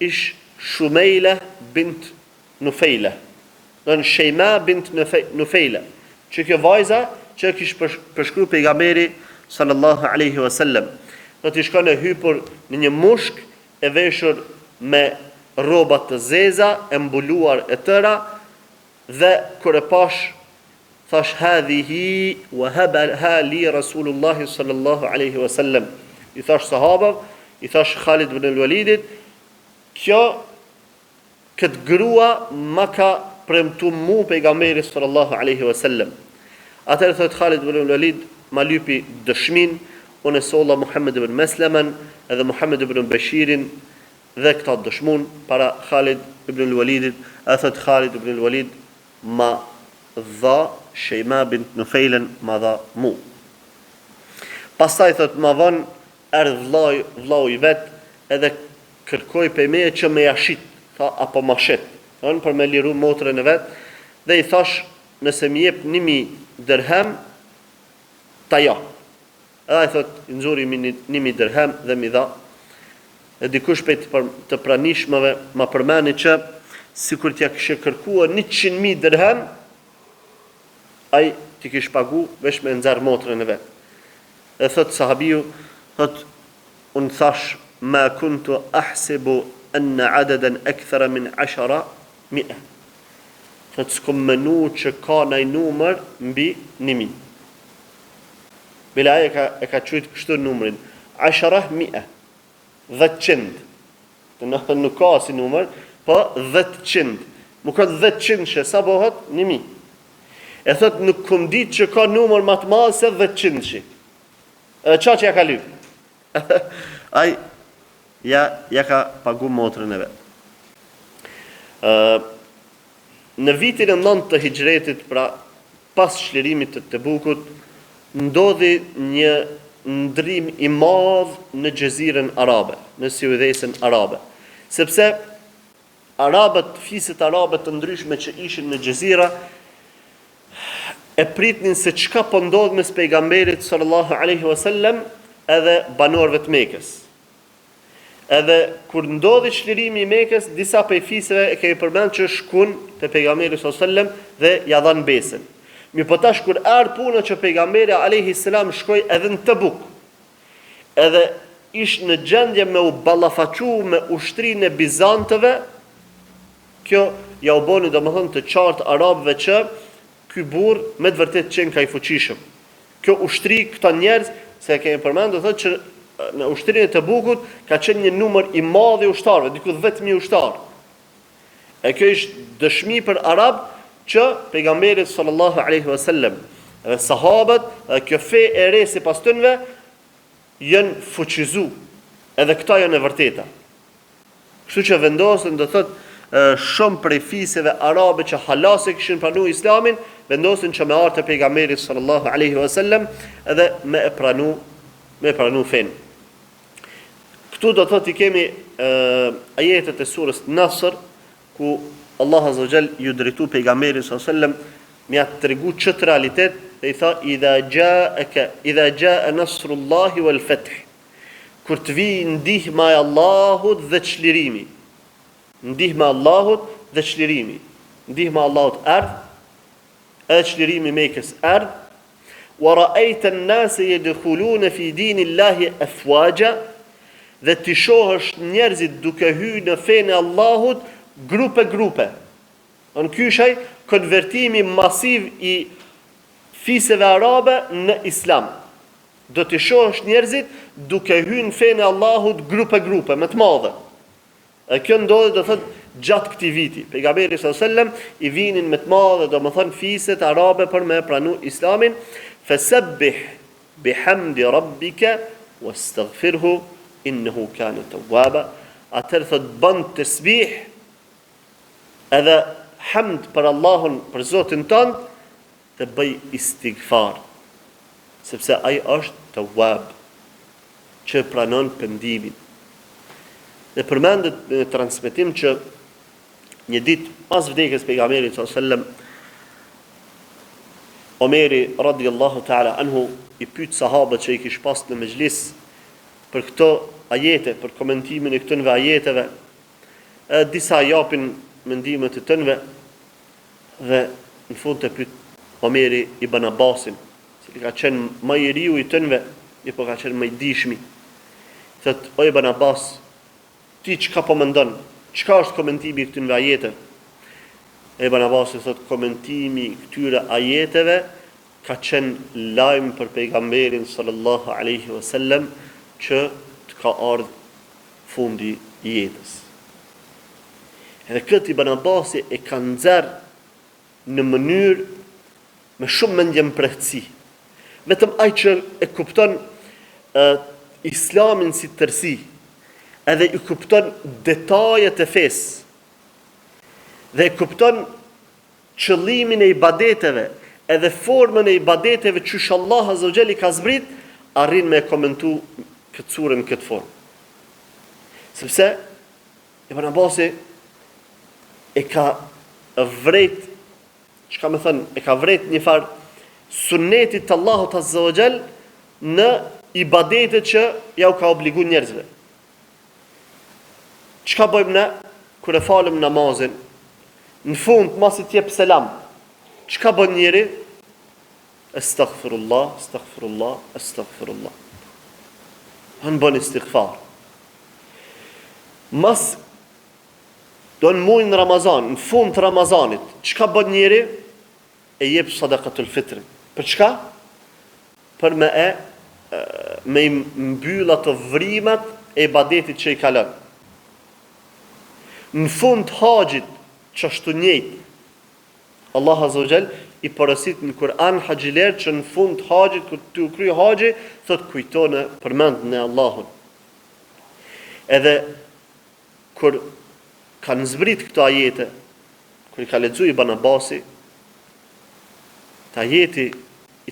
ish Shumejla bint Nufejla. Në Shejma bint Nufejla. Që kjo vajza që kish përshkru pejgamberi sallallahu alaihi wasallam. Do të shkon e hypur në një mushk e veshur me rroba të zeza, e mbuluar e tëra, dhe kur e pash, thash hadhihi wa habaha li Rasulullah sallallahu alaihi wasallam. I thash sahabëve, i thash Khalid ibn al-Walidit, këtë grua ma ka premtu mu pejgamberi sallallahu alaihi wasallam. Atëherë thot Khalid ibn al-Walid, ma lypi dëshmin, unë e solla Muhammed ibn Meslaman edhe Muhammed ibn Bashirin, dhe këta dëshmun para Khalid ibn al-Walidit. A thot Khalid ibn al-Walid, ma dha Shejma bint Nufejlen, ma dha mu. Pastaj thot, ma vonë erdh vllau i vet, edhe kërkoi pe meje që me jashit, tha, apo ma shet. për me liru motrën e vet, dhe i thash, nëse më jep 1000 dirhem, ta ja. Edhe ai thot, i nxori 1000 dirhem dhe mi dha. E dikush prej të pranishmëve ma përmeni që sikur t'ja kishte kërkuar 100.000 dirhem, ai t'i kish pagu vesh me nxerr motrën e vet. E thot sahabiu, thot, unë thash, ma kuntu ahsibu anna adadan akthara min 10 Thot, s'kom menu që ka naj numër mbi 1000. Bila e ka qujtë kështu numrin 10 10 nuk ka si numër, po 10 Më ka 10 që sa bëhet 1000. E thot, nuk kom ditë që ka numër më të madh se 10 që. Edhe qa që ja ka lyp. Ai ja ka pagu motrën e vet. Në vitin e 9 të hijretit, pra pas çlirimit të Tebukut, ndodhi një ndrim i madh në Gjeziren Arabe, në Syudhesën Arabe. Sepse arabët, fiset arabe të ndryshme që ishin në Gjezira, e pritnin se çka po ndodh mes pejgamberit sallallahu alaihi wasallam edhe banorëve të Mekës. Edhe kur ndodhi çlirimi i Mekës, disa prej fisëve e kemi përmend që shkun te pejgamberi sallallahu alaihi wasallam dhe ja dhan besën. Mi po tash kur ardh puna që pejgamberi alaihi salam shkoi edhe në Tebuk, edhe ish në gjendje me u ballafaqu me ushtrinë e bizantëve, kjo ja u boni domethënë të qartë arabëve që ky burr me të vërtetë qenë ka i fuqishëm. Kjo ushtri, këta njerëz, se kemi përmendur thotë që në ushtrinë e Tebukut ka qenë një numër i madh i ushtarëve, diku 10.000 ushtarë. E kjo ishte dëshmi për arab që pejgamberi sallallahu alaihi wasallam dhe sahabët, kjo fe e re sipas tyre janë fuqizu. Edhe këta janë e vërteta. Kështu që vendosën, do thotë, shumë prej fisëve arabe që halase kishin pranuar islamin, vendosën që me ardhë të pejgamberit sallallahu alaihi wasallam edhe me pranu fen. Këtu do thotë i kemi ajetet e surës Nasr, ku Allah azza wa jall ju drejtu pejgamberit sallallahu alaihi wasallam me atë tregu ç't realitet, dhe i tha idha jaa nasrullahi wal fath. Kur të vi ndihma e Allahut dhe çlirimi. Ndihma e Allahut dhe çlirimi. Ndihma e Allahut ardh, edhe çlirimi i Mekës ardh. Wa ra'aita an-nasa yadkhuluna fi dinillahi afwaja, dhe ti shohësh njerëzit duke hyrë në fenë e Allahut grupe. Në kyshaj konvertimi masiv i fisëve arabe në islam. Do të shohësh njerëzit duke hyrë në fenë e Allahut grupe, më të madhe. E kjo ndodhi, do thotë, gjatë këtij viti. Pejgamberi sallallahu alajhi wasallam i vinin me të madhe, domethënë fiset arabe për me pranu islamin. Fasabbih bihamdi rabbika wastaghfirhu innahu kana tawwaba. Atëherë thot bën tasbih edhe hamd për Allahun, për Zotin tënd, dhe bëj istighfar, sepse ai është tawwab, që pranon pendimin. Dhe përmendet në transmetim që një ditë pas vdekjes pejgamberit sallallahu alajhi wasallam, Omeri radhiyallahu ta'ala anhu i pyet sahabët që i kish pas në mezhlis për këto ajete, për komentimin e këtyre ajeteve. Disa japin mendimet e tyre dhe në fund të pyet Omeri ibn Abbasin, cili ka qenë më i riu i tyre, po ka qenë më i dishmi. Thot, o ibn Abbas, ti çka po mendon? Çka është komentimi i këtyre ajeteve? Ibn Abbas thot, komentimi i këtyre ajeteve ka qenë lajm për pejgamberin sallallahu alaihi wasallam që të ka ardhur fundi i jetës. Edhe këtë Ibn Abbas e ka nxjerr në mënyrë me shumë mendje mprehtësi. Vetëm ai që e kupton islamin si tërësi, edhe i kupton detajet e fesë, dhe e kupton qëllimin e ibadeteve, edhe formën e ibadeteve që Allah azza wa jalla ka zbrit, arrin me komentu këtë surën në këtë formë. Sepse Ibn Abbasi e ka vret, çka më thënë, e ka vret një farë sunnetit të Allahut Azza wa Jall në ibadetet që ja u ka obligu njerëzve. Çka bëjmë ne kur e falim namazin? Në fund, masi t'jep selam, çka bën njeri? Astaghfirullah, astaghfirullah, astaghfirullah. Han bën istighfar. Mas do në muajin Ramazan, në fund të Ramazanit, çka bën njeri? E jep sadaqatul fitr. Për çka? Për me mbyll ato vrimat e ibadetit që i kalon. Në fund haxhit, çashtu njëjtë, Allah Azza wa Jall i porosit në Kur'an haxhiler që në fund haxhit, kur të kry haxhi, thot kujtone, përmend në Allahun. Edhe kur kanë zbrit këto ajete, kur i ka lexuar Ibn Abbasi, të ajeti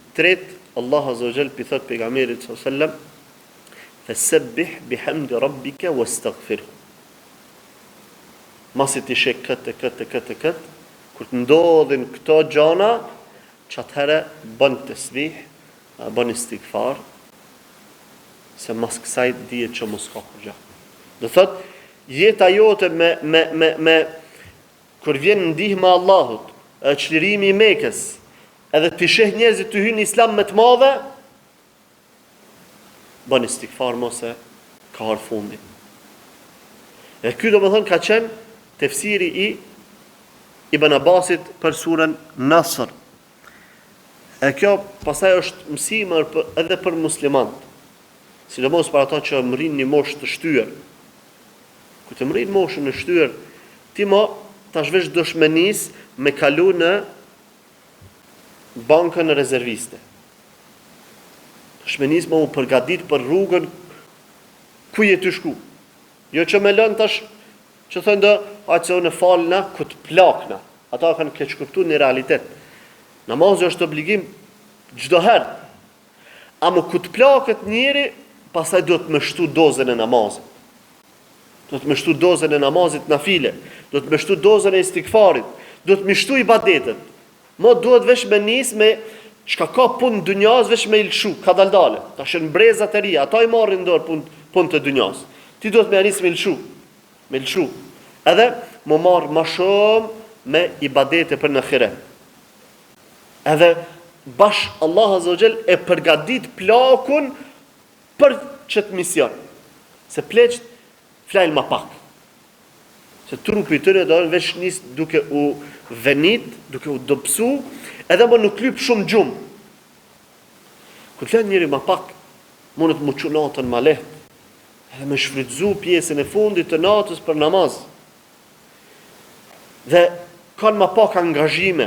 i tretë, Allah Azza wa Jall pi thot pejgamberit sallallahu alaihi wasallam, "Fasabbih bihamdi rabbika wastaghfirhu." Masi ti shek këtë, kur të ndodhin këto gjana, që atëherë bën tasbih, bën istighfar, se mas kësaj dihet që mos ka gjë. Do thot, jeta jote me kur vjen ndihma e Allahut, çlirimi i Mekës, edhe ti sheh njerëzit të hyjnë në Islam me të madhe, bën istighfar mos e ka ardhur fundi. E ky domethënë ka qenë tefsiri i Ibn Abbasit për surën Nasr. E kjo pastaj është mësim edhe për muslimanët, sidomos për ata që mrin një moshë të shtyr. Kur të mrin moshën e shtyr, ti tash vesh dëshmenis me kalu në bankën e rezerviste. Dëshmenis më u përgatit për rrugën ku je të shku. Jo që me lën tash që thënë do, aqë se unë falna, ku të plakna. Ata kanë keq kuptuar në realitet. Namazi është obligim çdo herë. Ama ku të plakët njëri, pastaj do të mështu dozën e namazit. Do të mështu dozën e namazit nafile, do të mështu dozën e istighfarit, do të mështu ibadetet. Mo duhet vesh me nis me çka ka punë dunjas, vesh me ilshu, ka daldale. Tash në brezat e ria, ata i marrin dorë punë të dunjas. Ti duhet me nis me ilshu. Me lëshu, edhe më marë ma shumë me ibadete për në ahiret. Edhe bash Allah Azza wa Jall e përgadit plakun për qëtë mision. Se pleqët flajnë ma pak. Se trupi të në dojnë vesh nis duke u venit, duke u dopsu, edhe më nuk lyp shumë gjumë. Kër flajnë njëri ma pak, mundet më që natën ma lehtë, edhe me shfrytzu pjesën e fundit të natës për namaz. Dhe kanë ma pak angazhime,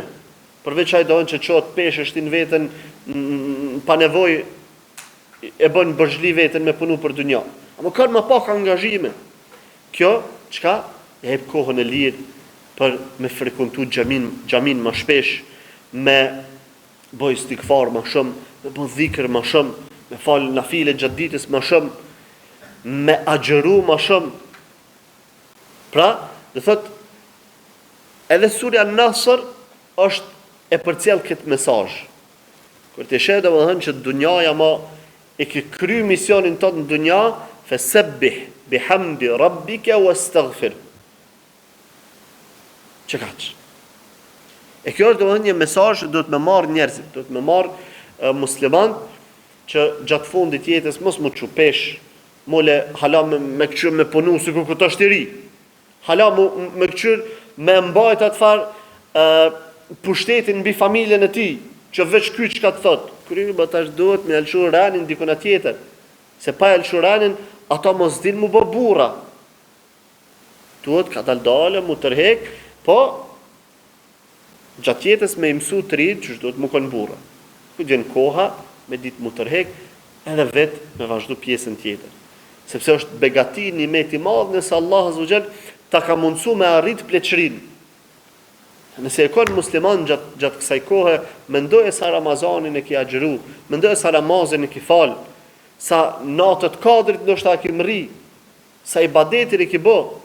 përveç ai dojnë që qotë peshë, shtin veten pa nevojë, e bën bërgjli veten me punu për dunja. Ama kanë ma pak angazhime. Kjo, çka? E hep kohën e lirë për me frekuentu xhamin ma shpesh, me bëj istighfar ma shumë, me bëj dhikr ma shumë, me fal nafile gjatë ditës ma shumë, me agjeru ma shumë. Pra, dhe thot, edhe surja Nasr është e përcjell këtë mesazh. Kur të sheh domethënë që dunjaja e ke kry misionin tot në dunja, fasabbih bihamdi rabbika wastaghfir. Çekaç. E kjo është domethënë një mesazh që do të më marr njerëzit, do të më marr musliman që gjatë fundit jetës mos më çupesh, mole hala me këqyr me punu si kur këto është i ri. Hala me këqyr me mbajt atë farë pushtetin mbi familjen e ti, që veç ky çka të thot. Kryri më tash duhet me alëshur ranin dikuna tjetër. Se pa alëshur ranin, ata mos din mu bë burra. Duhet ka daldale, mu tërhek, po gjatë jetës me imsu të rritë që duhet mu konë burra. Këtë gjenë koha, me ditë mu tërhek, edhe vetë me vazhdu pjesën tjetër. Sepse është begati një meti madhë nëse Allah Azza wa Jall ta ka mundsu me arrit pleqërinë. Nëse e konë musliman gjatë kësaj kohë, mendoj sa Ramazanin e ki agjeru, mendoj sa Ramazin e ki falë, sa natët kadrit ndoshta e ki mëri, sa ibadetin e ki bo,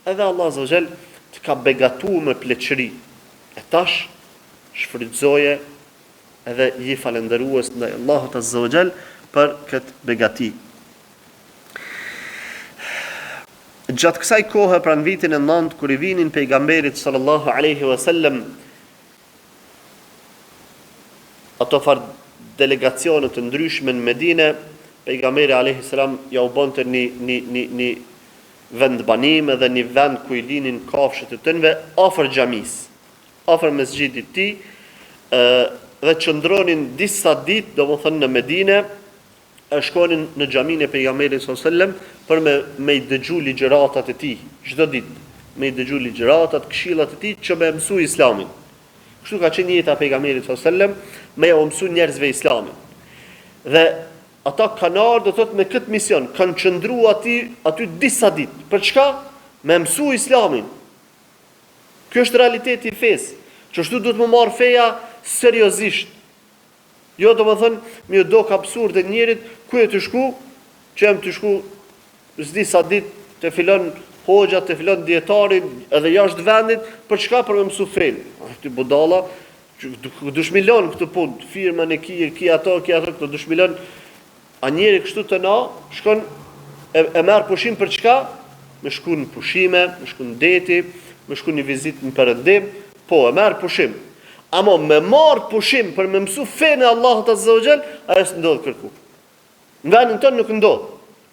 edhe Allah Azza wa Jall të ka begatuar me pleqëri. E tash shfrytëzoje edhe je falendërues ndaj Allahut Azza wa Jall për këtë begati. Gjatë kësaj kohe, pranë vitin e 9, kur I vinin pejgamberit sallallahu alaihi wasallam ato farë delegacione të ndryshme në Medinë, pejgamberi alaihi salam ja u bonte një vend banime dhe një vend ku I linin kafshët e tënve afër xhamisë, afër mesxhidit të tij, dhe qëndronin disa ditë, domethënë në Medinë, shkonin në xhaminë e pejgamberit sallallahu alaihi wasallam për me I dëgju ligjëratat e tij, çdo ditë, me I dëgju ligjëratat, këshillat e tij që me mësu Islamin. Kështu ka qenë jeta e pejgamberit sallallahu alaihi wasallam, me ja mësu njerëzve Islamin. Dhe ata kanë ardhur, do thotë, me këtë mision, kanë qëndruar aty disa ditë. Për çka? Me mësu Islamin. Ky është realiteti I fesë. Çështu duhet më marr feja seriozisht. Jo, domethënë, më do ka absurde njerit, ku e të shku, që jam të shku s'di sa ditë të filon hoxha, të filon dietari edhe jashtë vendit, për çka? Për me mësu fen. Ti budalla, dush milion këtë punë, firmën e ki ato, këto dush milion. A njeri kështu të na, shkon e merr pushim për çka? Me shku në pushime, me shku në deti, me shku një vizitë në perëndim, po e merr pushim. Amo me marr pushim për me mësu fenë e Allahut Azza wa Jall, ajo s'ndodh kërku. Në vendin tonë nuk ndodh.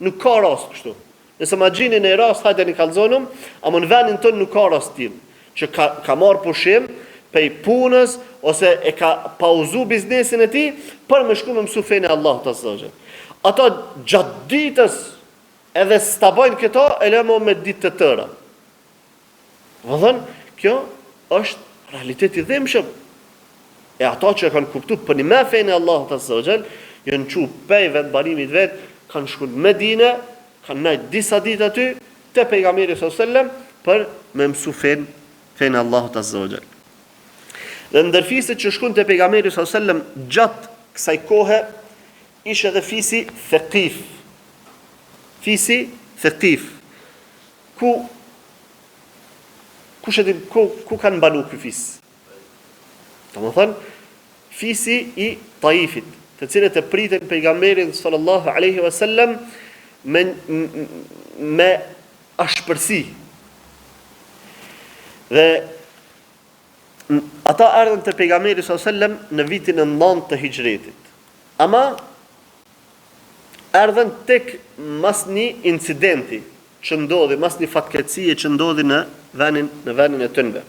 Nuk ka rast kështu. Nëse ma gjini në rast, hajde një kalzonum, amo në vendin tonë nuk ka rast tillë, që ka marr pushim pej punës ose e ka pauzu biznesin e tij për me shku me mësu fenë e Allahut Azza wa Jall. Ato gjatë ditës edhe s'ta bojnë këto, e lëmo me ditë të tëra. Vëllën, kjo është realiteti dhimbshëm. E ato që kanë kuptu për një me fejnë e Allahut Azza wa Jall, jënë që pej vetë barimit vetë, kanë shku në Medinë, kanë najtë disa ditë aty, të pejgamberi s.a.s. për me mësu fejnë e Allahut Azza wa Jall. Dhe ndërfisit që shkun të pejgamberi s.a.s. gjatë kësaj kohe, ishte edhe fisi Thaqif. Fisi Thaqif. Ku kanë banu ky fis? Domethënë, fisi I Taifit, të cilët e pritën pejgamberin sallallahu alaihi wasallam me ashpërsi. Dhe ata ardhën te pejgamberi sallallahu alaihi wasallam në vitin e 9 të hijretit. Ama ardhën tek mas një incidenti që ndodhi, mas një fatkeqësie që ndodhi në vendin e tyre.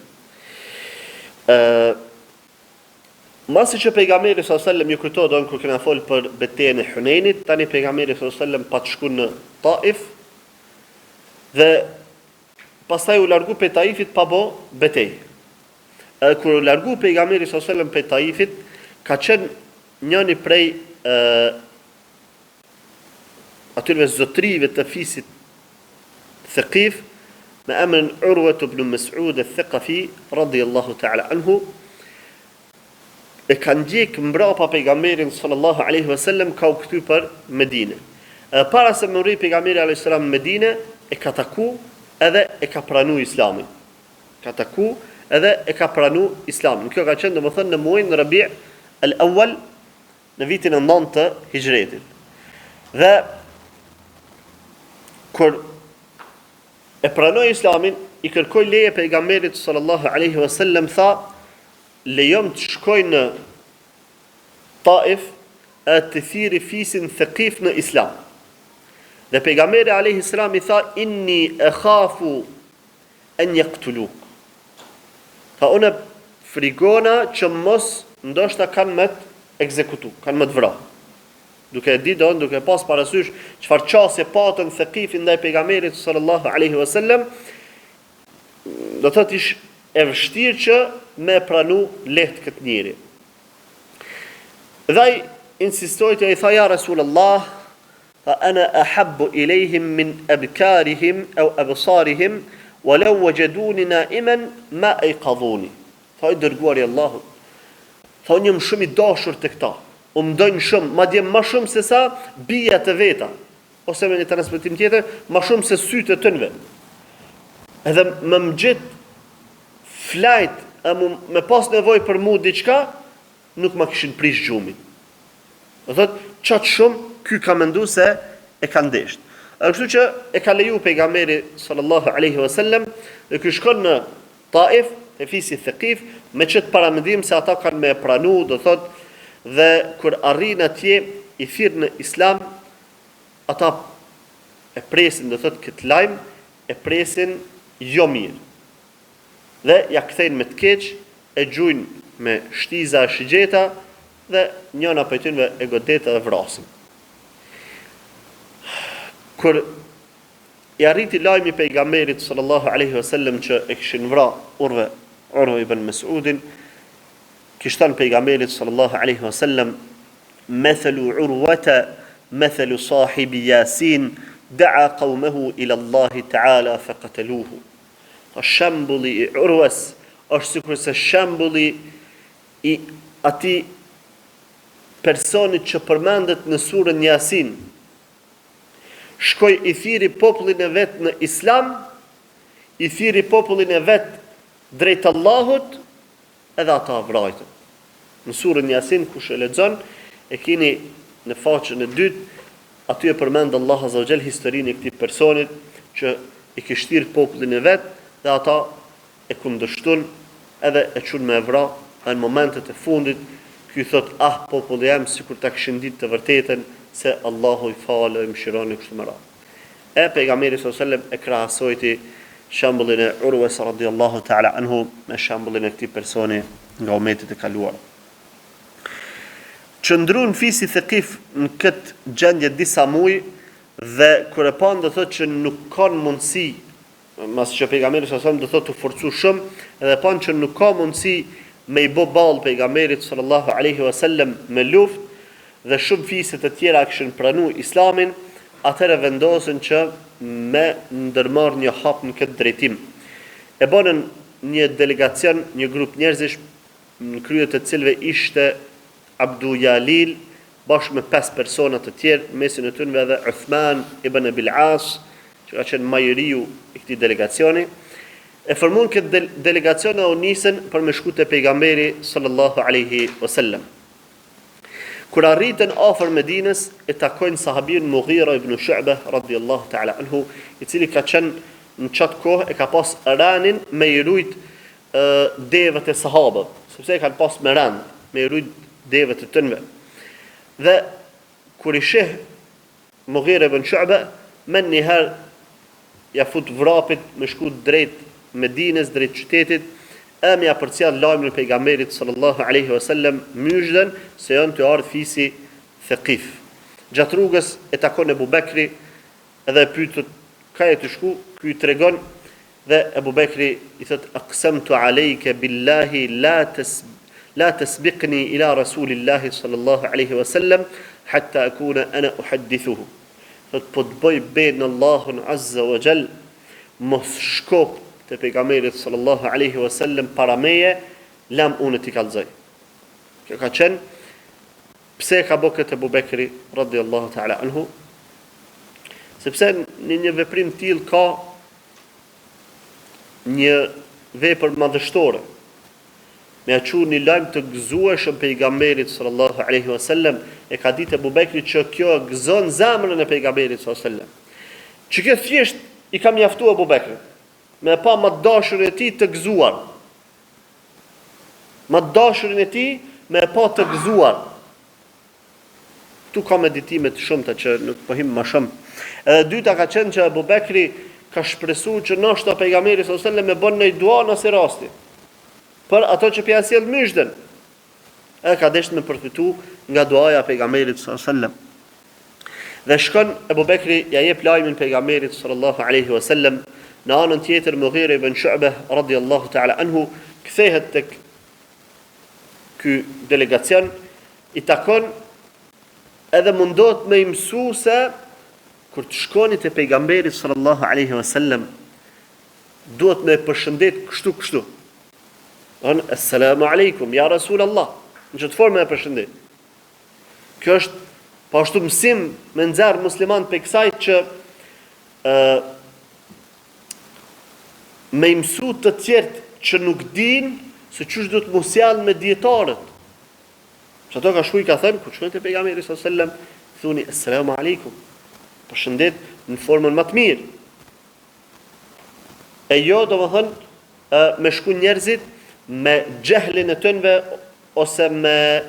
Masi që pejgamberi sallallahu alaihi wasallam ju kujtoi don kur kena fol për betejën e Hunenit, tani pejgamberi sallallahu alaihi wasallam pa të shku në Taif dhe pastaj u largu pe Taifit pa bë betejë. Kur u largu pejgamberi sallallahu alaihi wasallam pe Taifit, ka qenë njëri prej atyre zotrive të fisit Thaqif me emrin Urwa ibn Mas'ud al-Thaqafi radiyallahu ta'ala anhu, e kanë gjek mbrapa pejgamberin sallallahu alaihi wasallam ka u kthy për Medinë. Para se më rri pejgamberi alaihi salam në Medinë, e ka taku edhe e ka pranu Islamin. Ka taku edhe e ka pranu Islamin. Kjo ka qenë domethënë në muajin Rabi' al-Awwal në vitin e 9 të hijretit. Dhe kur e pranoi Islamin, I kërkoi leje pejgamberit sallallahu alaihi wasallam, tha: lejom të shkoj në Taif e të thiri fisin Thaqif në Islam. Dhe pejgamberi alayhi salam I tha: inni akhafu an yaqtuluk. Tha, unë frigona që mos ndoshta kanë me të ekzekutu, kanë me të vra. Duke pas parasysh çfarë qasje patën Thaqifin ndaj pejgamberit sallallahu alaihi wasallam, do thotë ish e vështirë që me pranu lehtë këtë njeri. Dhe ai insistoi të I tha: ja Rasulullah, fa ana ahabbu ilayhim min abkarihim aw absarihim walau wajaduni na'iman ma ayqadhuni. Tha: I dërguari I Allahut, tha, unë jam shumë I dashur të këta, u mdojnë shumë, madje më shumë se sa bija të veta, ose me një transmetim tjetër, më shumë se sytë të tënve. Edhe më gjet flajt, me pas nevojë për mu diçka, nuk ma kishin prish gjumin. Do thot, qatë shumë, ky ka mendu se e ka ndesht. Kështu që e ka leju pejgamberi sallallahu alaihi wasallam, dhe ky shkon në Taif, te fisi Thaqif, me çet paramendim se ata kanë me pranu, do thot, dhe kur arrin atje i thirr në Islam, ata e presin, do thot, këtë lajm, e presin jo mirë. Dhe ja kthejnë me të keq, e gjujnë me shtiza shigjeta, dhe njëna prej tyre e godeta dhe vrasin. Kur i arriti lajmi pejgamberit sallallahu alaihi wasallam që e kishin vra Urwa ibn Mas'udin, kishtan pejgamberit sallallahu alaihi wasallam: "Mathalu Urwata mathalu sahibi Yasin, da'a qawmahu ila Allah ta'ala faqataluhu." Shembulli i Urwas është sikur se shembulli i atij personit që përmendet në surën Yasin. Shkoj i thiri popullin e vetë në Islam, i thiri popullin e vetë drejt Allahut, edhe ata vrajtën. Në surën Yasin, kush e lexon, e keni në faqen e dytë, aty e përmend Allah azza wa jall historinë e këtij personit që i kishtir popullin e vetë, dhe ata e kundërshtun edhe e çun me vra, në momentet e fundit, ky thot, populli jam sikur ta kishin ditë të vërtetën, se Allahu i falë e mëshiron kështu me radhë. E pejgamberi sallallahu alaihi wasallam e krahasojti shembullin e Urwas radhiyallahu ta'ala anhu me shembullin e këtij personi nga umetet e kaluara. Qëndruan fisi Thaqif në këtë gjendje disa muaj dhe kur e pan do thotë që nuk kanë mundësi, mas që pejgamberi sallallahu alaihi wasallam do thotë të forcu shumë, edhe pan që nuk ka mundësi me i bë ballë pejgamberit sallallahu alaihi wasallam me luftë, dhe shumë fiset të tjera kishin pranuar Islamin, atëherë vendosën që me ndërmarr një hap në këtë drejtim. E bënën një delegacion, një grup njerëzish, në krye të cilëve ishte Abdu Jalil, bashkë me 5 persona të tjerë, mesin e tyre edhe Uthman ibn Abil As, që ka qenë majoriu i këtij delegacioni. E formuan këtë delegacion e u nisën për me shku te pejgamberi sallallahu alaihi wasallam. Kur arritën afër Medinës, e takojnë sahabin Mughira ibn Shu'bah radhiyallahu ta'ala anhu, i cili ka qenë në qatë kohë e ka pas ranin me i rujt devët e sahabëve, sepse e kanë pas me ran, me i rujt devët e tënve. Dhe kur i sheh Mughira ibn Shu'bah, men njëherë ja fut vrapit me shku drejt Medinës, drejt qytetit, e me ja përcjell lajmin e pejgamberit sallallahu alaihi wasallam myshden se janë të ardhur fisi Thaqif. Gjatë rrugës e takon Ebu Bekri edhe e pyet ka e të shku, ky i tregon dhe Ebu Bekri i thot aqsamtu alayka billahi la tasbiqni ila rasulillahi sallallahu alaihi wasallam hatta akuna ana uhaddithuhu. Thot po të bëj ben Allahun azza wa jall mos shkop te pejgamberit sallallahu alaihi wasallam para meje, lam unë t'i kallëzoj. Kjo ka qenë pse ka bë këtë Abu Bekri radhiyallahu ta'ala anhu, sepse në një veprim tillë ka një vepër madhështore. Me aqu një lajm të gëzueshëm pejgamberit sallallahu alaihi wasallam, e ka ditë Abu Bekri që kjo gëzon zemrën e pejgamberit sallallahu alaihi wasallam. Që kjo thjesht i ka mjaftuar Abu Bekrit me pa më dashurin e tij të gëzuar. Më dashurin e tij me pa të gëzuar. Tu ka meditime të shumta që nuk po him më shumë. Edhe dyta ka qenë që Abu Bekri ka shpresuar që ndoshta pejgamberi sallallahu alajhi wasallam e bën një dua në asaj rasti. Për ato që pia sjell myshden. E ka dashur me përfitu nga duaja e pejgamberit sallallahu alajhi wasallam. Dhe shkon Abu Bekri ja jep lajmin pejgamberit sallallahu alajhi wasallam. Në anën tjetër Mughira ibn Shu'bah radhiyallahu ta'ala anhu kthehet tek ky delegacion, i takon edhe mundohet me i mësu se kur të shkoni te pejgamberi sallallahu alaihi wasallam duhet me përshëndet kështu. Assalamu alaikum ya Rasulullah. Në çfarë formë e përshëndet? Kjo është po ashtu mësim me nxjerr musliman pe kësaj që me mësu të tjertë që nuk din se çush do të mos janë me dietarët. Që ato ka shkuj ka thënë, kur shkojnë te pejgamberi sallallahu alajhi wasallam, thuni assalamu alaikum. Përshëndet në formën më të mirë. E jo domethënë me shku njerëzit me xehlin e tënve ose me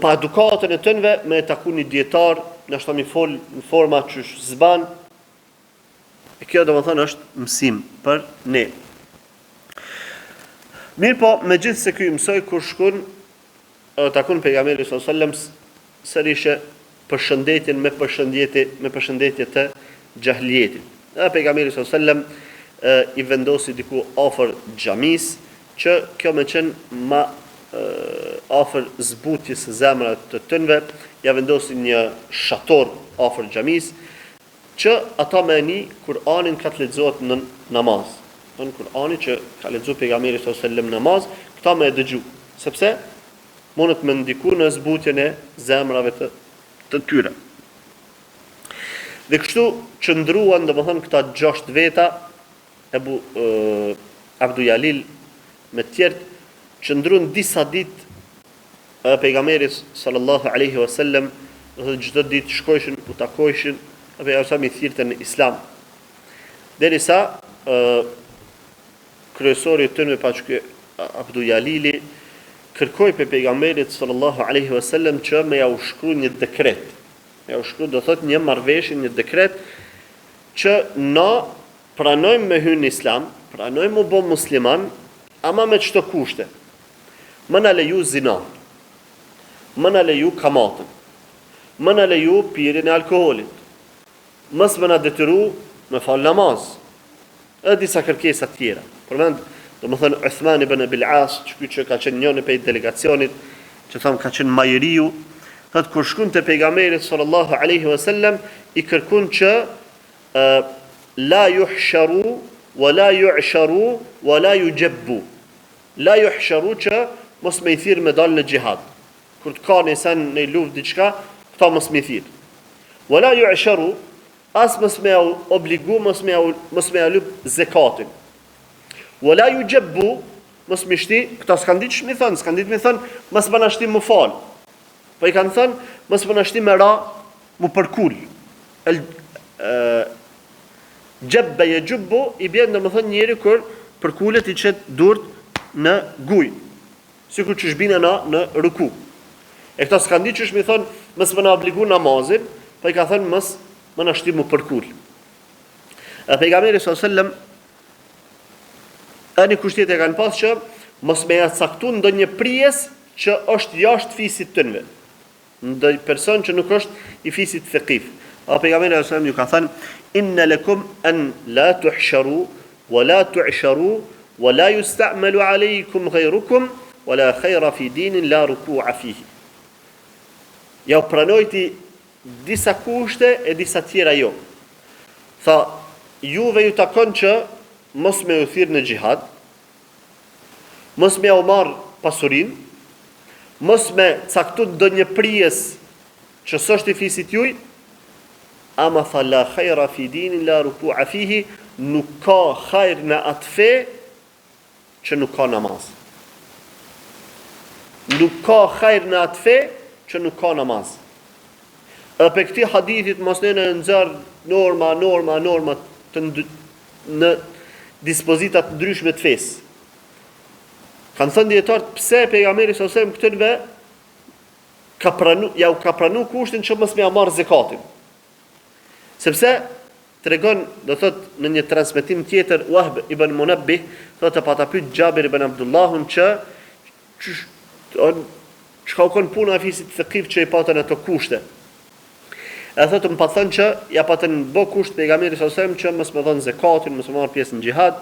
pa edukatën e tënve me taku një dietar, ndoshta mi fol në forma që zban. E kjo domethënë është mësim për ne. Mirë po, me gjithë se kjo mësoj kur shkun takun pejgamberi sallallahu alajhi wasallam sërishe përshëndetjen me përshëndetje të xahliyetit. Pejgamberi sallallahu alajhi wasallam i vendosi diku afër xhamis që kjo më qenë ma afër zbutjes së zemrave të tënve, ja vendosi një shator afër xhamis që ata me një Kur'anin ka të lexohet në namaz. Në Kur'ani që ka lexuar pejgamberi sallallahu alajhi wasallam namaz, këta me dëgju, sepse mundet me ndiku në zbutjen e zemrave të tyre. Dhe kështu qëndruan domethënë këta 6 veta, Abdu Jalil me tjerë, qëndruan disa ditë pejgamberit sallallahu alaihi wasallam, dhe çdo ditë shkojshin u takojshin apo ja sa mi thirrte në Islam. Derisa kryesori i tyre paqë Abdu Jalili kërkoi pe pejgamberit sallallahu alaihi wasallam që me ja u shkruaj një dekret. Ja u shkruaj do thotë një marrëveshje, një dekret që na pranojmë me hyrë në Islam, pranojmë u bë musliman, ama me çdo kushte. Më na leju zina, më na leju kamatën, më na leju pirjen e alkoolit, mos më na detyru me fal namaz, e disa kërkesa tjera. Përmend, domethënë Uthman ibn Abil As, që ka qenë njëri prej delegacionit, që thon ka qenë majeriu, thotë kur shkon te pejgamberi sallallahu alaihi wasallam i kërkon që la yuhsharu wa la yu'sharu wa la yujabbu. La yuhsharu që mos me i thirr me dal në xhihad. Kur të ka nësan në luftë diçka, këta mos me i thirr. Wa la yu'sharu, as mos me obligu, mos me alup zakatin. Wa la yujabbu, mos me shti, këta s'kan ditë ç'mi thon, s'kan ditë mi thon, mos bana shti më fal. Po i kanë thënë, mos bana shti me ra, mu përkul. Jabba yajubbu i bën domethënë njëri kur përkulet i çet durt në guj. Sikur që shbina në ruku. E këta s'kan ditë që mi thon, mos më na obligu namazin, po i ka thënë mos më na shti mu përkul. Pejgamberi sallallahu alajhi wasallam ani kushtet e kanë pas që mos me ja caktu ndonjë prijes që është jashtë fisit tënve. Ndonjë person që nuk është i fisit thaqif. Pejgamberi sallallahu alajhi wasallam ju ka thënë inna lakum an la tuhsharu wa la tu'sharu wa la yusta'malu alaykum ghayrukum wa la khayra fi dinin la ruku'a fihi. Ja pranojti disa kushte e disa tjera jo. Tha, juve ju takon që mos me u thirr në xhihad, mos me u marr pasurin, mos me caktu ndonjë prijes që s'është i fisit juaj, ama tha la khayra fi dinin la ruku'a fihi, nuk ka hajr në atë fe që nuk ka namaz. Nuk ka hajr në atë fe që nuk ka namaz. Për këti hadithit mos ne në nëzër norma në dispozitat ndryshme të fesë. Kanë thënë dietarët pse pejgamberi sallallahu alajhi wasallam këtëve ka pranu kushtin që mos me ia marr zakatin. Sepse tregon, do thot në një transmetim tjetër Wahb ibn Munabbih, thotë pa ta pyet Xhabir ibn Abdullahun që çka u kon puna e fisit thaqif që i patën ato kushte. E thotë më pa thënë që ja patën bë kusht pejgamberi sallallahu alajhi wasallam që mos më dhon zakatin, mos më marr pjesë në xhihad,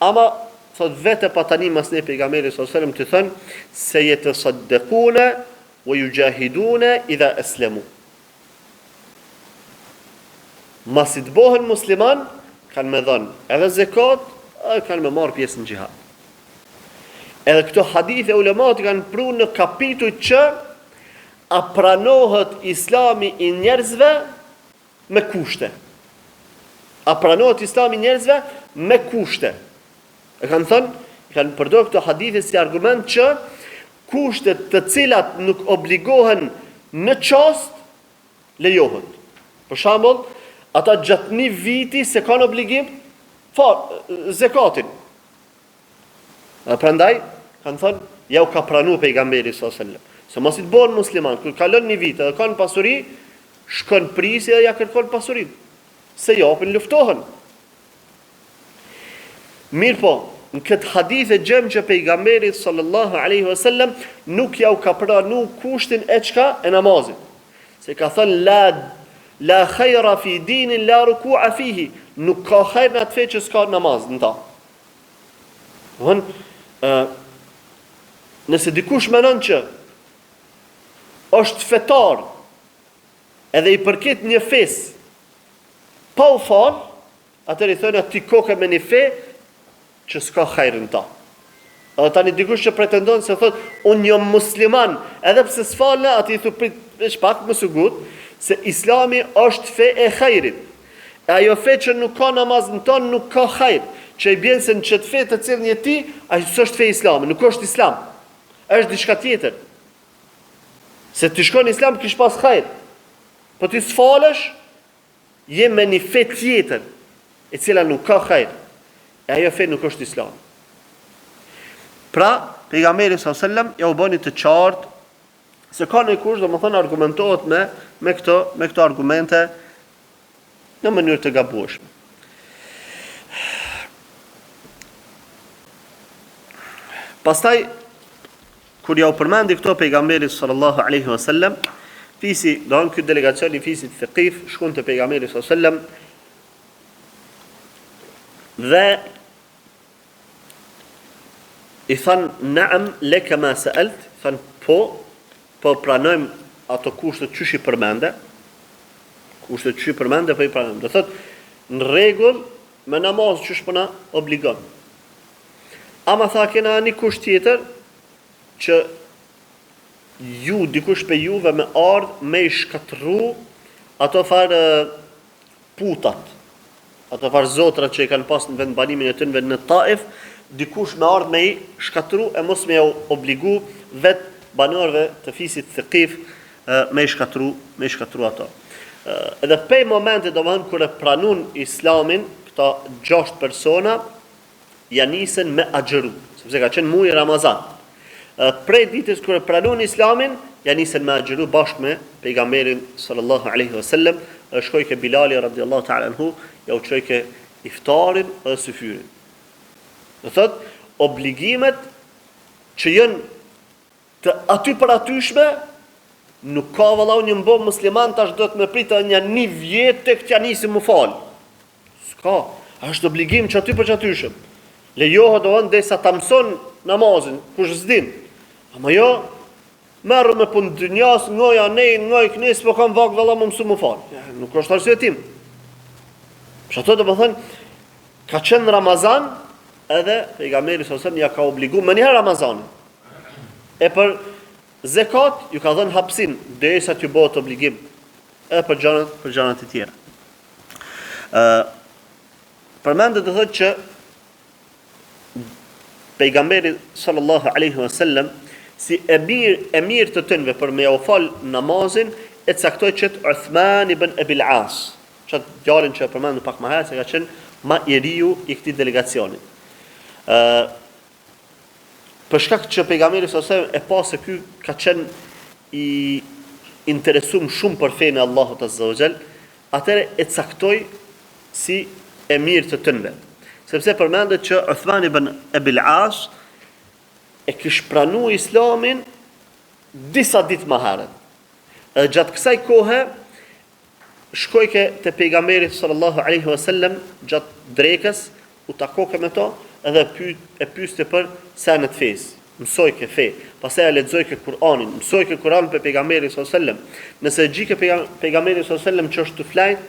ama thot vetë pa tani mas ne pejgamberi sallallahu alajhi wasallam të thënë se yatasaddaquna wa yujahiduna idha aslamu. Masi të bëhen musliman, kanë me dhënë edhe zakat, kanë me marr pjesë në xhihad. Edhe këto hadithe ulemat kanë pru në kapitull që a pranohet islami i njerëzve me kushte. A pranohet islami i njerëzve me kushte. E kanë thënë, kanë përdorur këto hadithe si argument që kushtet të cilat nuk obligohen në çast lejohen. Për shembull, ata gjatë një viti se kanë obligim zekatin. Prandaj kanë thënë, ja u ka pranuar pejgamberi sallallahu alajhi wasallam. Se mos i të bëhen musliman, kur kalon një vit dhe kanë pasuri, shkon prisi dhe ja kërkon pasurinë. Se japin, luftohen. Mirë po, në këtë hadith e gjem që pejgamberi sallallahu alaihi wasallam nuk ja u ka pranu kushtin e çka e namazit. Se ka thënë la khayra fi dinin la ruku'a fihi, nuk ka khajr në atë fe që s'ka namaz në ta. Nëse dikush menon që është fetar edhe i përket një fes pa u fal, atëri thonë ti koke me një fe që s'ka khajr në ta. Edhe tani dikush që pretendon se thot unë jam musliman, edhe pse s'falë, ati i thu prit veç pak më sugut, se Islami është fe e khajrit. E ajo fe që nuk ka namaz në tonë nuk ka khajr, që i bjen se në qëtë fe të cilën je ti, ajo s'është fe Islami, nuk është Islam, është diçka tjetër. Se ti shkon në Islam kish pas khajr, po ti s'falesh, je me një fe tjetër, e cila nuk ka khajr, e ajo fe nuk është Islam. Pra, pejgamberi sallallahu alajhi wasallam ja u bëni të qartë se ka një kush, domethënë argumentohet me këto argumente në mënyrë të gabueshme. Pastaj kur ja u përmendi këto pejgamberi sallallahu alaihi wasallam, fisi, don ky delegacion i fisit Thaqif shkon te pejgamberi sallallahu alaihi wasallam dhe i thanë naam leka ma sa'alt, thanë po pranojmë ato kushtet që i përmende, po i pranojmë. Do thotë në rregull me namaz që shpëna obligon. Ama tha kena një kusht tjetër që ju, dikush për juve me ardh me i shkatru ato farë putat, ato farë zotrat që i kanë pas në vendbanimin e tënve në Taif, dikush me ardh me i shkatru e mos me obligu vetë banorëve të fisit Thaqif me i shkatru ato. Edhe pej momente domethënë kur e pranun Islamin, këta 6 persona ja nisën me agjëru, sepse ka qenë muji Ramazan. Prej ditës kur e pranun Islamin, ja nisën me agjëru bashkë me pejgamberin sallallahu alaihi wasallam, shkoi ke Bilali radhiyallahu ta'ala anhu, ja u çoi ke iftarin dhe syfyrin. Do thot, obligimet që janë të aty për atyshme, nuk ka vëllau një mbo musliman tash do të me pritë një vjetë të këtja nisi më falë. S'ka, është obligim që aty për që atyshme. Lejohë do hënë dhe sa të mëson namazin, kush zdin. Ama jo, merë me punë dënjas, ngoja nejnë, ngoj kënis, po kam vakë vëllau më mësu më falë. Nuk është arsye tim. Që ato do më thënë, ka qenë Ramazan, edhe pejgamberi sallallahu alajhi wasallam ja ka obligu më njëherë Ramazanin. E për zekat ju ka dhënë hapsin derisa t'ju bëhet obligim edhe për gjërat e tjera. Përmendet të thotë që pejgamberi sallallahu alaihi wasallam si emir të tënve për me u fal namazin e caktoi që Uthman ibn Abil As, çat djalin që përmendëm pak më herë se ka qenë më i riu i këtij delegacioni. Për shkak që pejgamberi sallallahu alajhi wasallam e pa se ky ka qenë i interesuar shumë për fenë e Allahut azza wa jall, atëre e caktoi si emir të tënve. Sepse përmendet që Uthman ibn Abil As e kish pranuar Islamin disa ditë më herët. Gjatë kësaj kohe shkojke te pejgamberi sallallahu alaihi wasallam gjatë drekës, u takoke me to edhe e pyeste për senet fesë. Mësoj ke fe, pastaj e lexoj ke Kur'anin, mësoj ke Kur'anin për pejgamberin sallallahu alajhi wasallam. Nëse gjike pejgamberin sallallahu alajhi wasallam që është të flajt,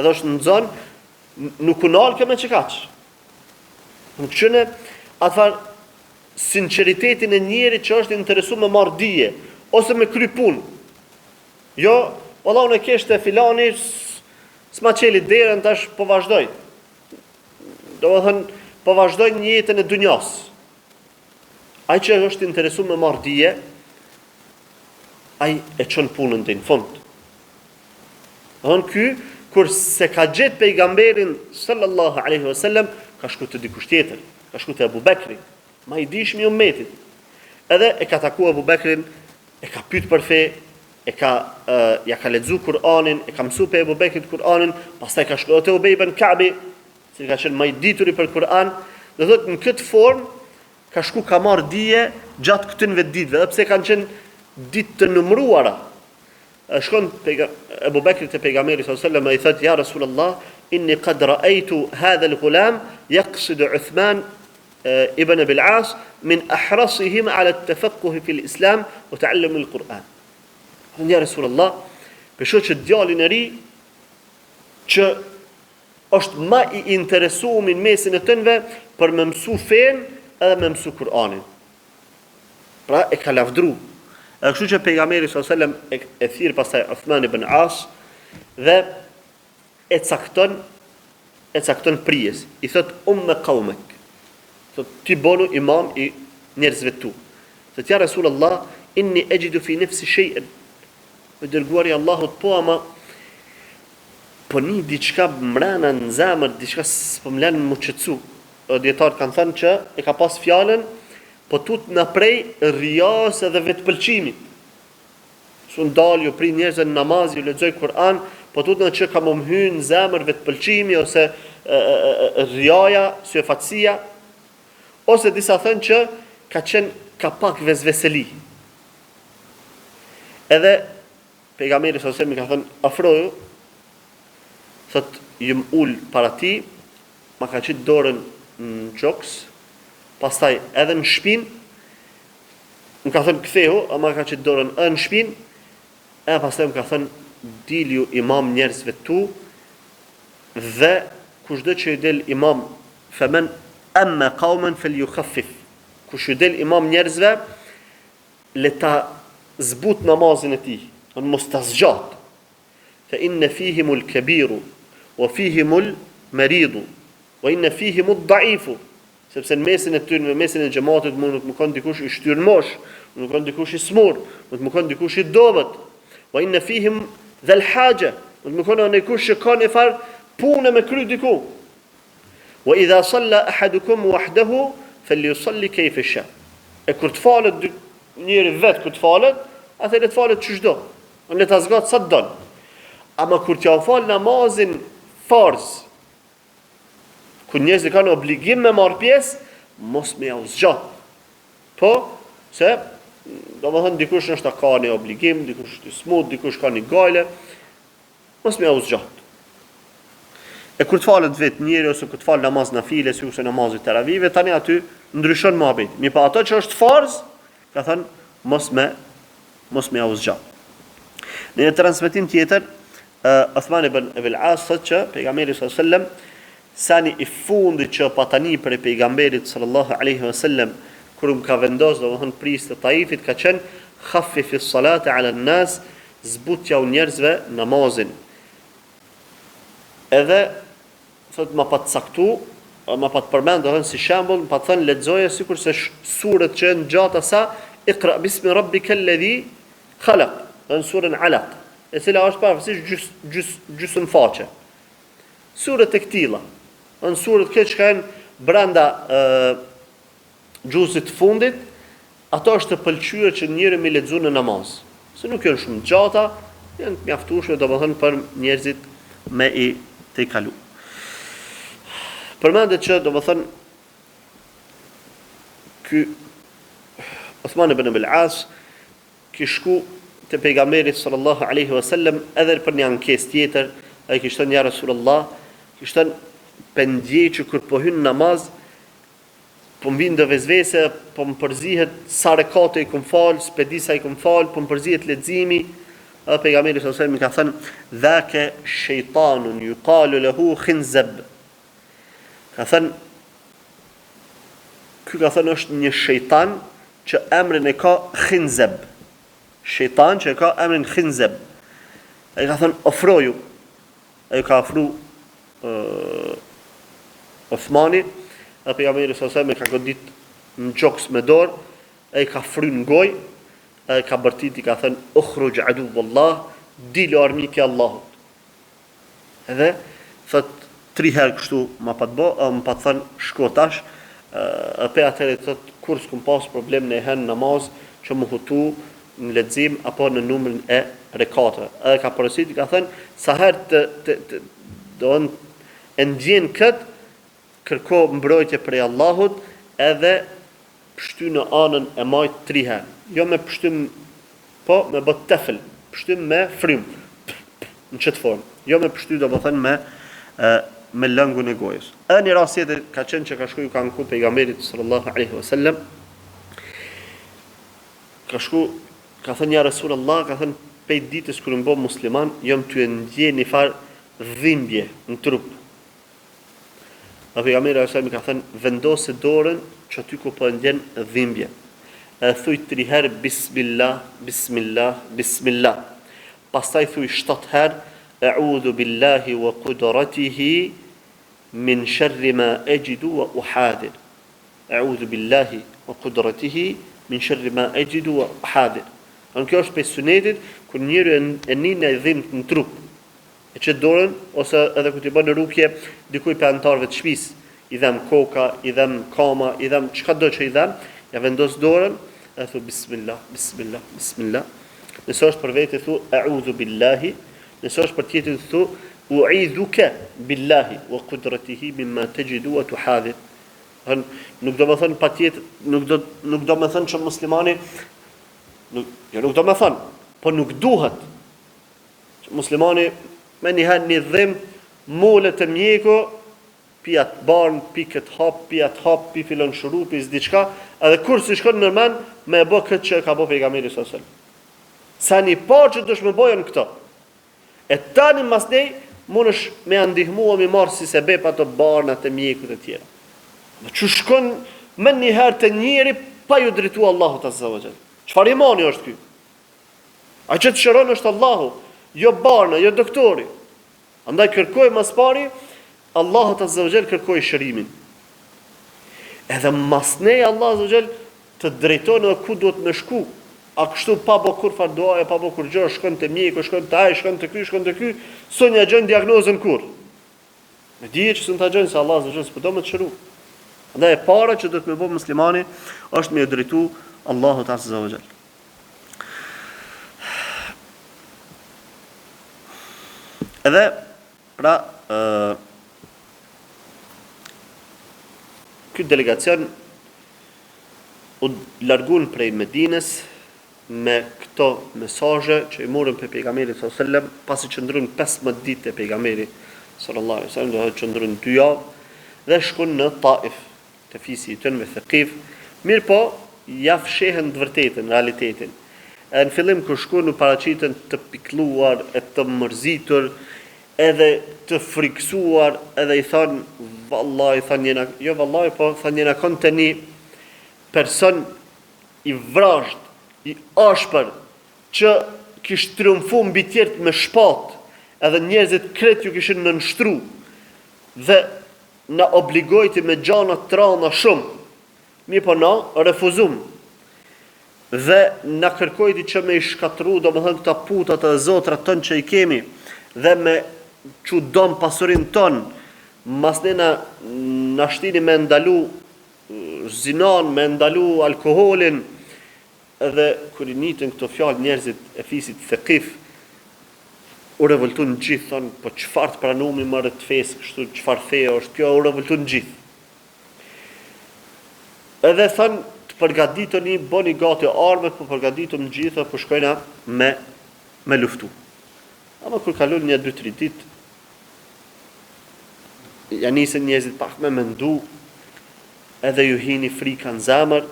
edhe është në zonë, nuk u nal me çikaç. Nuk çëne atfar sinqeritetin e njerit që është interesuar me marr dije ose me kry punë. Jo, valla unë kishte filani s'ma çeli derën tash po vazhdoj. Domethënë po vazhdojnë një jetën e dunjas. Ai që është interesuar me marrë dije, ai e çon punën deri në fund. Ky kur se ka gjetë pejgamberin sallallahu alaihi wasallam, ka shku te dikush tjetër, ka shku te Abu Bekri, ma i dishmi i ummetit. Edhe e ka takuar Abu Bekrin, e ka pyet për fe, ja ka lexuar Kur'anin, e ka mësuar pe Abu Bekrit Kur'anin, pastaj ka shkuar te Ubay ibn Ka'bi, që ka qenë më i dituri për Kur'an, do thotë në këtë formë ka shku ka marr dije gjatë këtynve ditëve, edhe pse kanë qenë ditë të numëruara. Shkon Abu Bekri te pejgamberi sallallahu alaihi wasallam, i thotë ja Rasulullah, inni qad ra'aytu hadha al-ghulam yaqsid Uthman ibn Abi al-As min ahrasihim ala at-tafaqquh fi al-Islam wa ta'allum al-Quran. Ja Rasulullah, besoj që djalin e ri që është më i interesuar në mesin e tënve për me mësu fen edhe me mësu Kur'anin. Pra e ka lavdru. E kështu që pejgamberi sallallahu alajhi wasallam e thirr pastaj Uthman ibn As dhe e cakton prijes. I thot qaumek. Thot ti bonu imam i njerëzve tu. Thot ja Rasulullah, inni ajidu fi nafsi shay'an. Me dërguari Allahut po ama po një diçka mbrana në zemër, diçka s'po më lën më qetësu. Dietarët kanë thënë që e ka pas fjalën po tut në prej rjas edhe vetpëlqimit. Sun dalë ju pri njerëzve në namaz, ju lexoj Kur'an, po tut në që ka më hyn në zemër vetpëlqimi ose rjaja, syfatësia, ose disa thënë që ka pak vezveseli. Edhe pejgamberi sallallahu alajhi wasallam ka thënë afroju, thot jum ul para ti, ma ka qit dorën në gjoks, pastaj edhe në shpinë, më ka thënë kthehu, ama ka qit dorën në shpinë, e pastaj më ka thënë dilju imam njerëzve tu, dhe kushdo që i del imam faman amma qauman falyukhaffif. Kush i del imam njerëzve, le ta zbut namazin e tij, mos ta zgjat. Fa inna fihim al-kabiru wa fihim al-maridu wa inna fihim ad-da'ifu. Sepse në mesin e tyre, në mesin e xhamatit mund të mkon dikush i shtyrmosh, mund të mkon dikush i smur, mund të mkon dikush i dobët. Wa inna fihim dhal haja, mund të mkon dikush që ka një far punë me kry diku. Wa idha salla ahadukum wahdahu falyusalli kayfa sha. E kur të falet njëri vet kur të falet, atëherë të falet çdo. Unë le ta zgat sa don. Ama kur t'ja fal namazin farz, ku njerëzit kanë obligim me marr pjesë, mos me u zgjat. Po, se domethënë dikush është ka një obligim, dikush është i smut, dikush ka një gale, mos me u zgjat. E kur të falet vetë njëri ose kur të fal namaz nafile, si ose namazi teravive, tani aty ndryshon mohabeti. Mi pa ato që është farz, ka thënë mos me u zgjat. Në një transmetim tjetër, Uthman ibn Abi al-As thotë që pejgamberi sallallahu alajhi wasallam sani i fundit që patani për e pejgamberit sallallahu alaihi wasallam kur më ka vendos domethënë prisë të Taifit ka qenë khaffifi s-salata ala an-nas, zbutja u njerëzve namazin. Edhe thot ma pat saktu, ma pat përmend domethënë si shembull, ma pat thënë lexoje sikur se surët që në gjata sa Iqra bismi rabbikal ladhi khalaq, në surën Alaq, e cila është parafisisht gjysmë faqe. Surët e këtilla, në surët këtë që kanë brenda gjuzit fundit, ato është të pëlqyer që njëri mi lexu në namaz. Se nuk janë shumë gjata, janë mjaftueshme domethënë për njerëzit me i të kalu. Përmendet që domethënë ky Uthman ibn Abi al-As ki shku te pejgamberi sallallahu alaihi wasallam edhe për një ankesë tjetër, ai kishte thënë ja Rasulullah, kishte pendje që kur po hyn namaz, po më vinë vezvese, po më përzihet sa rekate i kum fal, s'pedi sa i kum fal, po më përzihet leximi. Edhe pejgamberi sallallahu alaihi wasallam ka thënë dhaka shejtanun yuqalu lahu khinzab. Ka thënë ky ka thënë është një shejtan që emrin e ka Khinzab. Shejtan që e ka emrin Khinzab. Ai ka thënë ofroju. Ai ka ofru Uthmani dhe pejgamberi s.a.s. ka godit në gjoks me dorë, e ka fryn në gojë, e ka bërtit, i ka thënë, ukhruj aduwwallah, dilo armiki Allahut. Edhe, thët, 3 herë kështu më pa të thënë, shko tash, pe atëre thët, kur s'kum pas problem në hen namaz, që më hutu në lexim, apo në numrin e rekatëve. Edhe ka përësit, i ka thënë, sa herë e ndjen këtë, kërko mbrojtje prej Allahut, edhe pështy në anën e majt 3 herë. Jo me pështym, po me bët tefel, pështym me frym, në qëtë formë. Jo me pështy, do më thënë, me lëngun e gojës. Edhe një rast tjetër ka qenë që ka shku, ka nku pejgamberit sallallahu alaihi wasallam, ka shku, ka thënë ja Rasulullah, ka thënë pejt ditës kur më bo musliman, jom t'u ndje një farë dhimbje në trup. Dhe pejgamberi sallallahu alaihi wasallam ka thënë vendose dorën që aty ku po ndjen dhimbje. E thuj 3 herë bismillah, bismillah, bismillah. Pastaj thuj 7 herë a'udhu billahi wa qudratihi min sharri ma ajidu wa uhadir. A'udhu billahi wa qudratihi min sharri ma ajidu wa uhadir. Kjo është për sunetit kur njëri e ninë e dhimbët në trup. E që dorën, ose edhe ku t'i bën në rukje dikuj për antarëve të shtëpisë, i dhem koka, i dhem kama, i dhem çka do që i dhem, ja vendos dorën, e thu bismillah, bismillah, bismillah. Nëse është për vetë thu a'udhu billahi, nëse është për tjetrin thu u'idhuka billahi wa qudratihi mimma tajidu wa tuhadhir. Nuk do më thënë patjetër, nuk do më thënë që muslimani nuk do më thënë, po nuk duhet që muslimani me njëherë një dhim mullet e mjeko, pi atë barnë, pi këtë hap, pi filon shurupi, s'diçka, edhe kur si shkon nërmen, me e bo këtë që ka bo pejgamberi s.a.s. Sa një parë që dësh me bojën këto. E tani mas nej, mund është me andihmua mi marë si se bep ato barnat e mjekut e tjera. Dhe që shkon me njëherë të njeri, pa ju dritu Allahut azza wa jall. Çfarë imani është ky? A që të shëron është Allahu, jo barna, jo doktori. Andaj kërkoj mas pari, Allahut azza wa jall kërkoj shërimin. Edhe mas nej Allah azza wa jall të drejton edhe ku duhet me shku. A kështu pa bo kur fardoaje, pa bo kur gjë, shkon të mjeku, shkon të aj, shkon të ky, së një gjën diagnozën kur. Me dije që së në të gjën, se Allah azza wa jall s'po do me të shëru. Andaj e para që duhet me bo muslimani, është me drejtu Allahut azza wa jall. Edhe, pra, këtë delegacion u largun prej Medinës me këto mesazhe që i morën për pejgamberin sallallahu alajhi wasallam, pasi qëndruan 15 ditë te pejgamberi sallallahu alajhi wasallam, do të qëndruan 2 javë dhe shkon në Taif, te fisi i tyre me Thaqif. Mirë po, ja fshehen të vërtetën, realitetin. E në fillim kur shkon u paraqiten të pikëlluar, e të mërzitur, edhe të friksuar, edhe i thonë, vallahi, thonë jena, jo vallahi, po thonë jena kon të një person i vrasht, i ashpër, që kishtë triumfu mbi tjertë me shpat, edhe njerëzit kret ju kishin nënshtru, dhe na obligojti me gjana të rana shumë, mi po na refuzum, dhe na kërkojti që me i shkatru, do më thënë këta putat e zotrat tënë që i kemi, dhe me që dom pasurin ton, mas ne na shtini me ndalu zinan, me ndalu alkoholin, edhe kër i nitën këto fjalë njerëzit e fisit Thaqif, u revoltun gjithë, thonë, po qëfar të pranumi mërë të fesë, kështu qëfar feja është kjo, u revoltun gjithë. Edhe thonë, të përgatitoni, boni gati armet, po përgatitëm gjithë, po shkojna me luftu. Ama kur kalon 1-2-3 ditë, ja nisën njerëzit pak me mendu, edhe ju hini frika në zemër,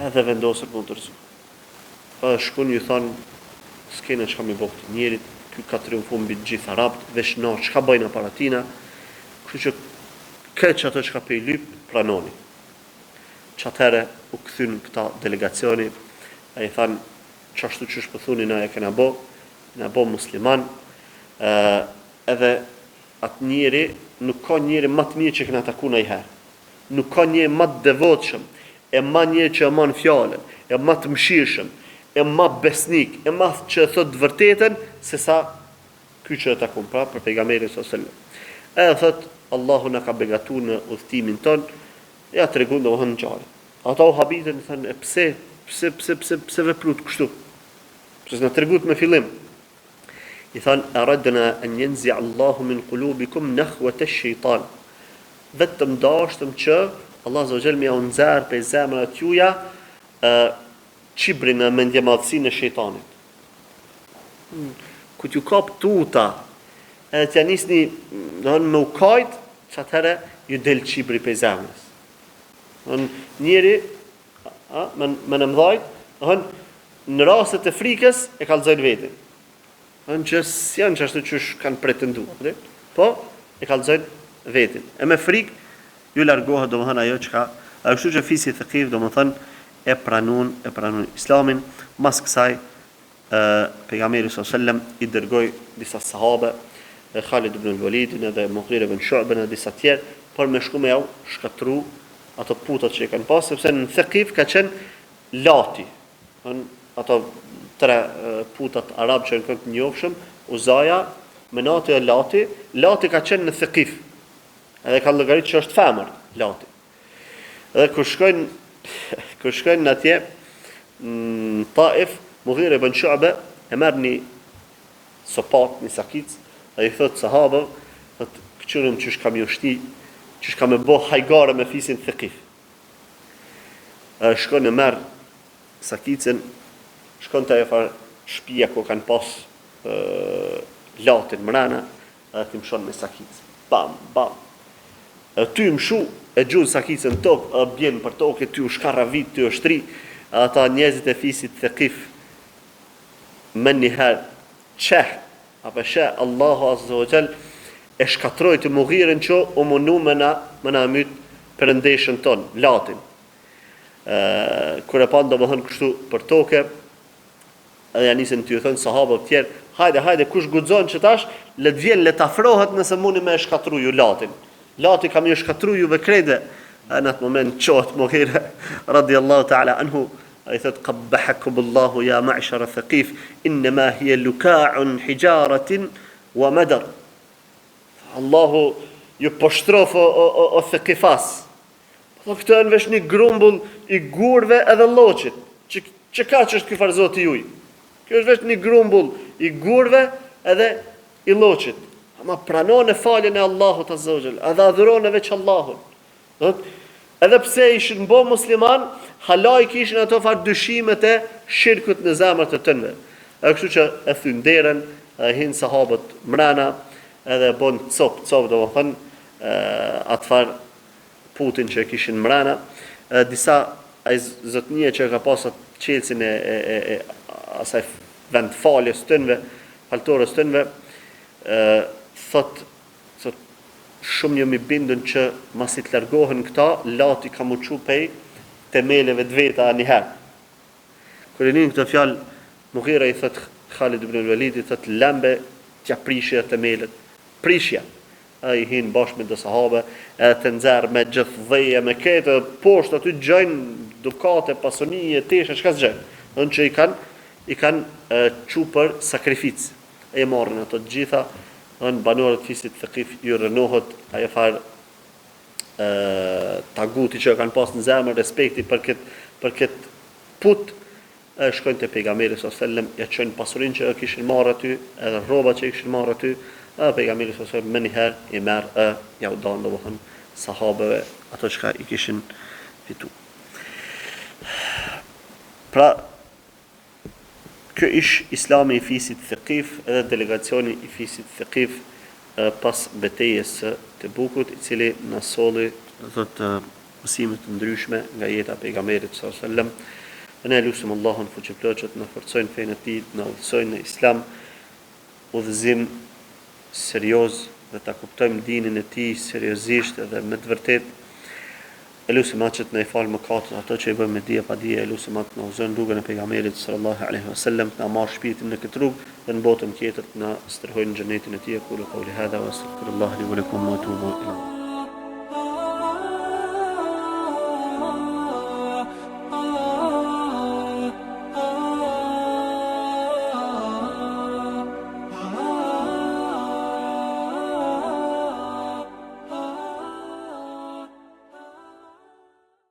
edhe vendosër më ndërzu. Edhe shkun ju thonë, s'kene që kam i bëhtë njerit, ky ka triumfu mbi gjithë arabt, vesh na, që ka bëjna para tina, kështu që këtë që ato që ka pe i lyp, pranoni. Që atëre u këthyn këta delegacioni, e i thanë, qashtu që shpëthuni na e kena bo musliman, edhe atë njeri, nuk ka njeri më të mirë që këna taku në i herë. nuk ka një më të devotshëm, e më një që e man fjalën, e më të mëshirshëm, e më besnik, e më që thot vërtetën se sa ky që e takon pra për pejgamberin sallallahu alajhi wasallam. Edhe thot Allahu na ka begatuar në udhtimin ton, ja tregon domethënë ngjarje. Ata u habitën thënë pse veprut kështu. Pse na tregut me fillim. I thanë aradna an yanzi Allahu min qulubikum nakhwat ash-shaytan. Vetëm dashtëm që Allah azza wa jall më u nxarr pe zemrat juaja çibrin e mendjemadhsinë e shejtanit. Ku t'ju kap tuta, edhe t'ja nisni me u kajt, që atëherë ju del çibri pe zemrës. Njeri me në mdhajt, në rastet e frikës e kallëzojnë vetin. Që janë që ashtu që kanë pretendu, po e kallëzojnë vetin. E me frikë, ju largohet do më thënë ajo që ka, a kështu që fisi thëkif do më thënë e pranun islamin, mas kësaj pejgamberi sallallahu alajhi wasallam i dërgoi disa sahabe, Khalid ibn al-Walid dhe Mughira ibn Shu'bah dhe disa tjerë, për me shku me jau shkatru ato putat që i kanë pas, sepse në Thaqif ka qenë lati, ato tre putat arab që në këtë njohshëm, Uzaja, Menati e lati ka qenë në Thaqif, edhe ka llogarit që është femër, lati. Edhe kur shkojnë në atje, në Taif, Mughira ibn Shu'bah e merr një sopat, një sakic, dhe i thot sahabëve, thot këqyrëm që shkam ju shti, që shkam e bo hajgare me fisin Thaqif. Shkon e merr sakicën, shkon të ajo farë shtëpia ku kanë pas latin mrena, edhe ti mshon me sakicë. Bam, bam. Ty mshu e gjun sakicën tokë, bjen për tokë, ty u shkarra vit, ty u shtri, ata njerëzit e fisit Thaqif me njëherë qeh, apo sheh Allahu azza wa jall e shkatroi të Mughirën që u mundu me na myt perëndeshën ton, latin. Kur e pan domethënë kështu për tokë, edhe ja nisën të ju thënë sahabët të tjerë, hajde, kush guxon që tash, le të vjen, le të afrohet nëse mundi me e shkatru ju latin. Lati kam ju shkatru juve krede, në atë moment qohet Mughira radiallahu ta'ala anhu, ai thot qabbahakum Allahu ya ma'shara Thaqif inma hiya luka'un hijaratin wa madar. Allahu ju poshtrof o Thaqifas. Po këto janë vesh një grumbull i gurve edhe lloçit. Që ka që është ky farzoti juj? Kjo është vesh një grumbull i gurve edhe i lloçit. Ama pranon e faljen e Allahut azza wa jall, edhe adhuron veç Allahun. Edhe pse ishin bo musliman, halaj kishin ato farë dyshimet e shirkut në zemrat e tënve. E kështu që e thynderën, hinë sahabët mrena, edhe bon cop, do më thënë, atë farë putin që kishin mrena. Disa zotnije që ka pasat qelsin e asaj vend faljes tënve, faltorës tënve, thot shumë një mi bindën që masi të largohen këta, lati ka mu qu pej temeleve të veta njëherë. Kër e njën këtë fjalë, Mughira i thot Khalid ibn al-Walid, i thot lembe tja prishja temelet. Prishja. A i hinë bashkë me dë sahabe, edhe të nxerë me gjithë dheje, me kete, poshtë aty gjojnë dukate, pasonije, teshe, shka zgjojnë. Në që i kanë qu për sakrificë. E marrën ato të gjitha, në banorët fisit Thaqif ju rënohet ajo farë taguti që kanë pas në zemër, respekti për këtë put, shkojnë të pejgamberi sallallahu alajhi wasallam, ja çojnë pasurinë që kishin marrë aty, edhe rrobat që kishin marrë aty, pejgamberi sallallahu alajhi wasallam më një herë i merr ja u dhan domethënë sahabeve ato që i kishin fitu. Pra kjo ish islami i fisit Thaqif edhe delegacioni i fisit Thaqif pas betejës së Tebukut, i cili na solli mësime të ndryshme nga jeta e pejgamberit sallallahu alajhi wasallam. Ne lutem Allahun fuqiplot që të na forcojnë fenë e tij, të na udhësojnë në Islam, udhëzim serioz dhe ta kuptojmë dinin e tij seriozisht edhe me të vërtetë. Elusim atë që të na i falë mëkatet, ato që i bëjmë me dije pa dije, elusim atë në uzon rrugën e pejgamberit sallallahu alaihi wasallam, të na marr shpirtin në këtë rrugë dhe në botën tjetër të na stërhojnë në xhenetin e tij. Qulu qouli hadha wa astaghfirullaha li wa lakum wa atubu ilayh.